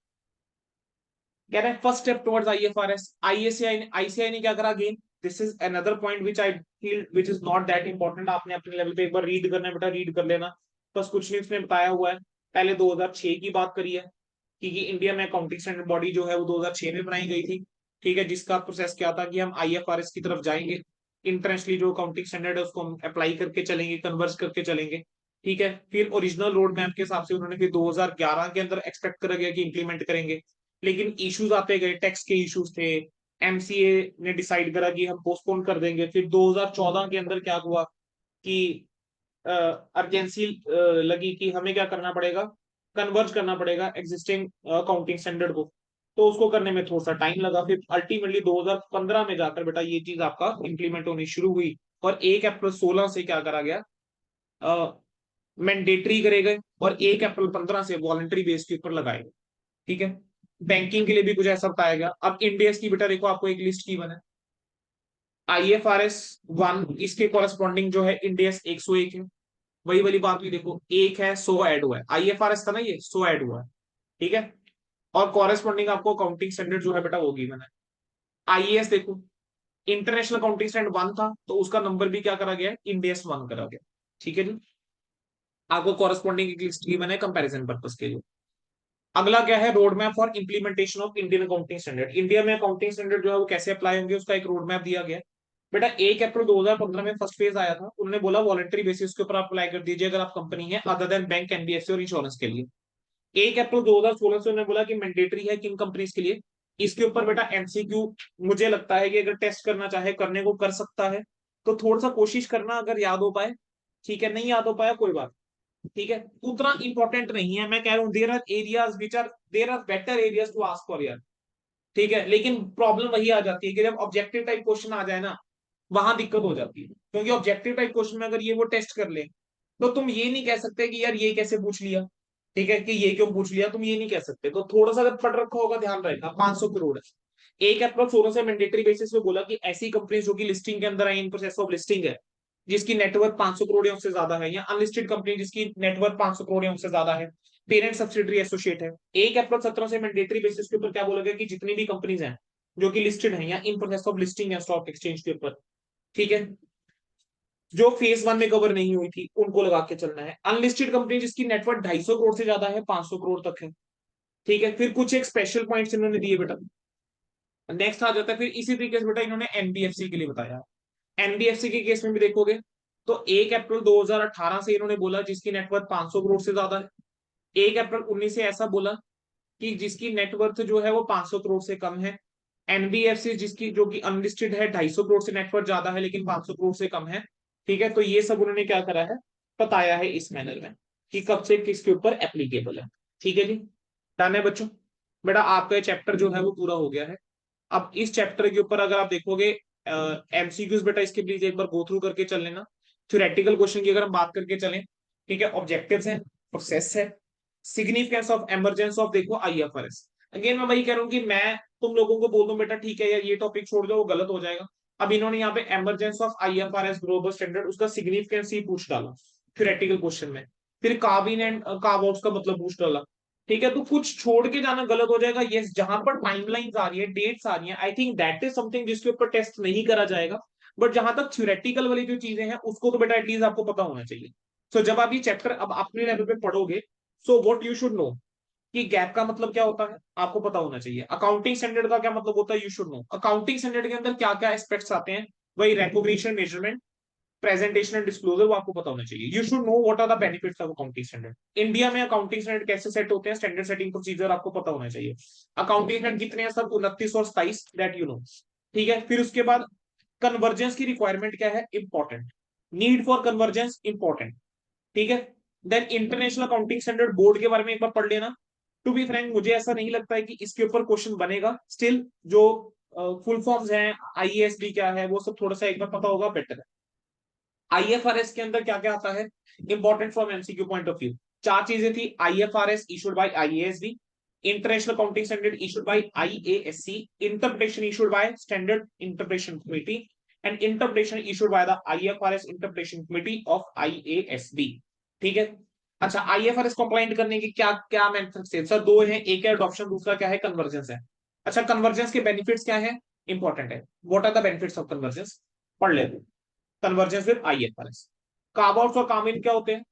कह रहे हैं first step towards IFRS, ISI ICI ने क्या करा, again this is another point which I feel which is not that important, आपने अपने लेवल पे एक बार रीड करना है बेटा, रीड कर लेना। बस कुछ नहीं उसमें बताया हुआ है। पहले 2006 की बात करी है कि इंडिया में अकाउंटिंग स्टैंडर्ड बॉडी जो है वो 2006 में बनाई गई थी, ठीक है, जिसका प्रोसेस क्या था कि हम आईएफआरएस की तरफ जाएंगे, इंटरनेशनली जो अकाउंटिंग स्टैंडर्ड है उसको हम अप्लाई करके चलेंगे, कन्वर्स करके चलेंगे, ठीक है। फिर ओरिजिनल रोड मैप के हिसाब से उन्होंने फिर 2011 के अंदर एक्सपेक्ट करा गया कि इंप्लीमेंट करेंगे, लेकिन इश्यूज आते गए, टैक्स के इश्यूज थे, एमसीए ने डिसाइड करा कि हम पोस्टपोन कर देंगे। फिर 2014 के अंदर क्या हुआ कि अर्जेंसी लगी कि हमें क्या करना पड़ेगा, कन्वर्ज करना पड़ेगा एग्जिस्टिंग अकाउंटिंग स्टैंडर्ड को, तो उसको करने में थोड़ा सा टाइम लगा। फिर अल्टीमेटली 2015 में जाकर बेटा ये चीज आपका इंप्लीमेंट होनी शुरू हुई और 1 अप्रैल 16 से क्या करा गया, मैंडेटरी करे गए और 1 अप्रैल 15 से वॉलंटरी बेस के ऊपर लगाए गए, ठीक है। बैंकिंग के लिए भी कुछ ऐसा बताया गया। अब इंडियस की बेटा देखो आपको एक लिस्ट की बना, आईएफआरएस 1 इसके कॉरेस्पॉन्डिंग जो है इंडियस 101 है, वही वाली बात भी देखो, एक है 100 ऐड हुआ है, आईएफआरएस था ना ये 100 ऐड हुआ है, ठीक है। और कॉरेस्पॉन्डिंग आपको अकाउंटिंग स्टैंडर्ड जो है बेटा वो गिवन है। आईएएस देखो, इंटरनेशनल अकाउंटिंग स्टैंडर्ड 1 था तो उसका नंबर भी क्या करा गया, इंडियस 1 करा गया, ठीक है जी। आपको कॉरेस्पॉन्डिंग एक लिस्ट गिवन है कंपैरिजन पर्पस के लिए। अगला क्या है, road map for implementation of Indian accounting standard, India में अकाउंटिंग स्टैंडर्ड जो है वो कैसे अप्लाई होंगे उसका एक रोड मैप दिया गया है। बेटा 1 अप्रैल 2015 में फर्स्ट फेज आया था, उन्होंने बोला वॉलंटरी बेसिस के ऊपर आप अप्लाई कर दीजिए अगर आप कंपनी है अदर देन बैंक, एनबीएफसी और इंश्योरेंस के लिए। 1 अप्रैल 2016 से उन्होंने बोला कि मैंडेटरी है किन कंपनीज के लिए। इसके ऊपर बेटा एमसीक्यू मुझे लगता है कि अगर टेस्ट करना चाहे करने को कर सकता है, तो थोड़ा सा कोशिश करना अगर याद हो पाए, ठीक है, नहीं याद हो पाया कोई बात, ठीक है, उतना इंपॉर्टेंट नहीं है। मैं कह रहा हूँ there are areas which are, there are better areas to ask for यार, ठीक है। लेकिन प्रॉब्लम वही आ जाती है कि जब ऑब्जेक्टिव टाइप क्वेश्चन आ जाए ना, वहां दिक्कत हो जाती है, क्योंकि ऑब्जेक्टिव टाइप क्वेश्चन में अगर ये वो टेस्ट कर ले तो तुम ये नहीं कह सकते कि यार ये कैसे पूछ लिया, ठीक है, कि ये क्यों पूछ लिया, तुम ये नहीं कह सकते। तो थोड़ा सा अगर पढ़ रखा होगा ध्यान रहेगा, 500 करोड़ है। 1 अप्रैल 16 से मैंडेटरी बेसिस पे बोला कि ऐसी कंपनी जो कि लिस्टिंग के अंदर आई, इन प्रोसेस ऑफ लिस्टिंग है, जिसकी नेटवर्क 500 करोड़ या उससे ज्यादा है, या अनलिस्टेड कंपनी जिसकी नेटवर्क 500 करोड़ या उससे ज्यादा है, पेरेंट सब्सिडरी एसोसिएट है। 1 अप्रैल 17 से मैंडेटरी बेसिस के ऊपर क्या बोला गया कि जितनी भी कंपनीज हैं जो कि लिस्टेड है या इन प्रोसेस ऑफ लिस्टिंग है स्टॉक एक्सचेंज के ऊपर, ठीक है, जो फेज 1 में कवर नहीं हुई थी उनको लगा के चलना है। अनलिस्टेड कंपनी जिसकी नेटवर्क 250 करोड़ से ज्यादा है, 500 करोड़ तक है, ठीक है। फिर कुछ एक स्पेशल पॉइंट्स इन्होंने दिए बेटा। नेक्स्ट आ जाता है फिर इसी तरीके से बेटा इन्होंने एनबीएफसी के लिए बताया। एनबीएफसी के केस में भी देखोगे तो 1 अप्रैल 2018 से इन्होंने बोला जिसकी नेटवर्थ 500 करोड़ से ज्यादा है। 1 अप्रैल 19 से ऐसा बोला कि जिसकी नेटवर्थ जो है वो 500 करोड़ से कम है। एनबीएफसी जिसकी जो कि अनलिस्टेड है 250 करोड़ से नेटवर्थ ज्यादा है लेकिन 500 करोड़ से कम है, ठीक है। तो ये सब उन्होंने क्या करा है, बताया है इस मैनर में कि कब से किसके ऊपर एप्लीकेबल है, ठीक है जी। डन है बच्चों, बेटा आपका ये चैप्टर जो है वो पूरा हो गया है। अब इस चैप्टर के ऊपर अगर आप देखोगे एमसीक्यूज बेटा इसके प्लीज एक बार गो थ्रू करके चल लेना। थ्योरेटिकल क्वेश्चन की अगर हम बात करके चलें, ठीक है, ऑब्जेक्टिव्स हैं, प्रोसेस है, सिग्निफिकेंस ऑफ एमरजेंस ऑफ देखो आईएफआरएस। अगेन मैं वही कह रहा हूँ कि मैं तुम लोगों को बोल दूं बेटा ठीक है यार ये टॉपिक छोड़ दो, वो गलत हो जाएगा। अब इन्होंने यहाँ पे emergence of IFRS global standard उसका सिग्निफिकेंस ही पूछ डाला थ्योरेटिकल क्वेश्चन में। फिर कार्बिन एंड कार्ब आउट्स का मतलब पूछ डाला। ठीक है, तो कुछ छोड़ के जाना गलत हो जाएगा। यस, जहां पर टाइमलाइंस आ रही है, डेट्स आ रही है, I think that is something जिसके ऊपर टेस्ट नहीं करा जाएगा। बट जहां तक थ्योरेटिकल वाली जो चीजें हैं उसको तो बेटा एटलीस्ट आपको पता होना चाहिए। सो जब आप ये चैप्टर अब अपने लेवल पे पढ़ोगे, so what you should no कि गैप का मतलब क्या होता है आपको पता होना चाहिए। अकाउंटिंग स्टैंडर्ड का क्या मतलब होता है, you should know. Accounting standard के अंदर क्या क्या एस्पेक्ट्स आते हैं, वही recognition, measurement, presentation and disclosure, वो आपको पता होना चाहिए। You should know what are the benefits of accounting standard. India में अकाउंटिंग स्टैंडर्ड कैसे सेट होते हैं, स्टैंडर्ड सेटिंग प्रोसीजर आपको पता होना चाहिए। अकाउंटिंग स्टैंडर्ड कितने हैं सब, 29 और 27, दैट यू नो। ठीक है, फिर उसके बाद कन्वर्जेंस की रिक्वायरमेंट क्या है, important. Need for convergence important. ठीक है, then international accounting standard board के बारे में एक बार पढ़ लेना। टू बी फ्रैंक मुझे ऐसा नहीं लगता है कि इसके ऊपर क्वेश्चन बनेगा। स्टिल जो फुल फॉर्म्स हैं, आईएएसबी क्या है, वो सब थोड़ा सा एक बार पता होगा बेटर है। आईएफआरएस के अंदर क्या क्या आता है, important from MCQ point of view. चार चीजें थी, IFRS issued by IASB, international accounting standard issued by IASC, interpretation issued by standard interpretation committee, and interpretation issued by the IFRS interpretation committee of IASB. ठीक है, अच्छा IFRS complaint करने की क्या क्या मेथड्स थे सर, दो हैं, एक है अडॉप्शन, दूसरा क्या है, कन्वर्जेंस है। अच्छा कन्वर्जेंस के बेनिफिट्स क्या है, इंपॉर्टेंट है। What are the benefits of convergence, पढ़ लेते हैं। Convergence with IFRS, carve outs और काम इन क्या होते हैं,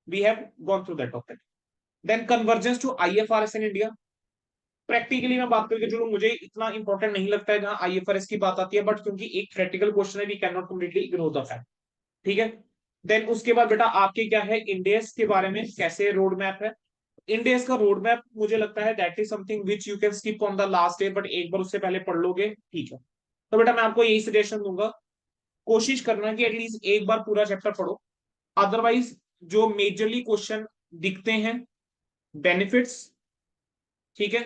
we have gone through that topic. Then convergence to IFRS in India, practically मैं बात करके चलो, मुझे इतना इंपॉर्टेंट नहीं लगता है जहां आईएफआरएस की बात आती है, बट क्योंकि एक प्रैक्टिकल क्वेश्चन है, we can not completely ignore the fact. ठीक है, देन उसके बाद बेटा आपके क्या है, इंडेस के बारे में कैसे रोड मैप है। इंडेस का रोड मैप मुझे लगता है that is something which you can skip on the last day, but एक बार उससे पहले पढ़ लोगे ठीक है। तो बेटा मैं आपको यही सजेशन दूंगा, कोशिश करना कि एटलीस्ट एक बार पूरा चैप्टर पढ़ो। अदरवाइज जो मेजरली क्वेश्चन दिखते हैं, बेनिफिट्स, ठीक है,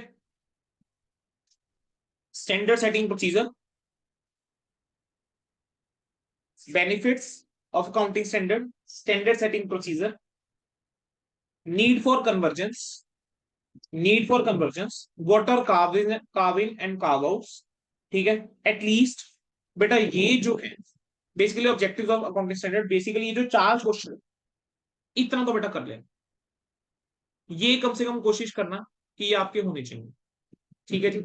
standard setting procedure, benefits of accounting standard, standard setting procedure, need for convergence, need for convergence, what are carving and carve outs. ठीक है, एटलीस्ट बेटा ये जो है basically objectives of accounting standard, basically ये जो चार क्वेश्चन इतना तो बेटा कर ले, ये कम से कम कोशिश करना कि ये आपके होने चाहिए। ठीक है जी,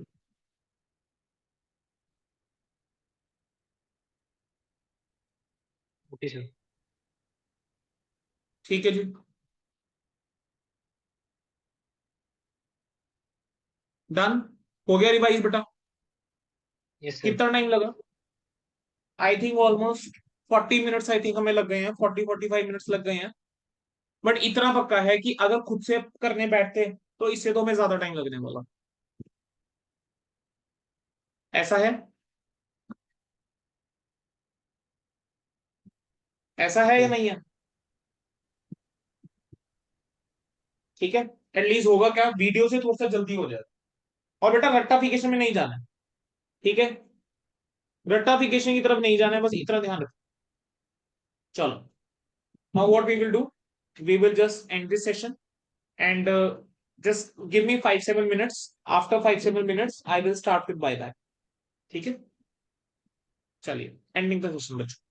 ओके सर। ठीक है जी, डन, हो गया रिवाइज बेटा। Yes sir. कितना टाइम लगा, I think almost 40 minutes, I think हमें लग गए हैं, 40-45 मिनट्स लग गए हैं। बट इतना पक्का है कि अगर खुद से करने बैठते तो इससे तो हमें ज्यादा टाइम लगने वाला। ऐसा है, ऐसा है या ओके। नहीं है, ठीक है। एटलीस्ट होगा क्या, वीडियो से थोड़ा सा जल्दी हो जाए। और बेटा रट्टाफिकेशन में नहीं जाना है, ठीक है, रट्टाफिकेशन की तरफ नहीं जाना है, बस इतना ध्यान रखो। चलो, now what we will do, we will just end this session and just give me 5-7 minutes. After 5-7 minutes I will start with buyback. ठीक है, चलिए एंडिंग का क्वेश्चन बच्चों।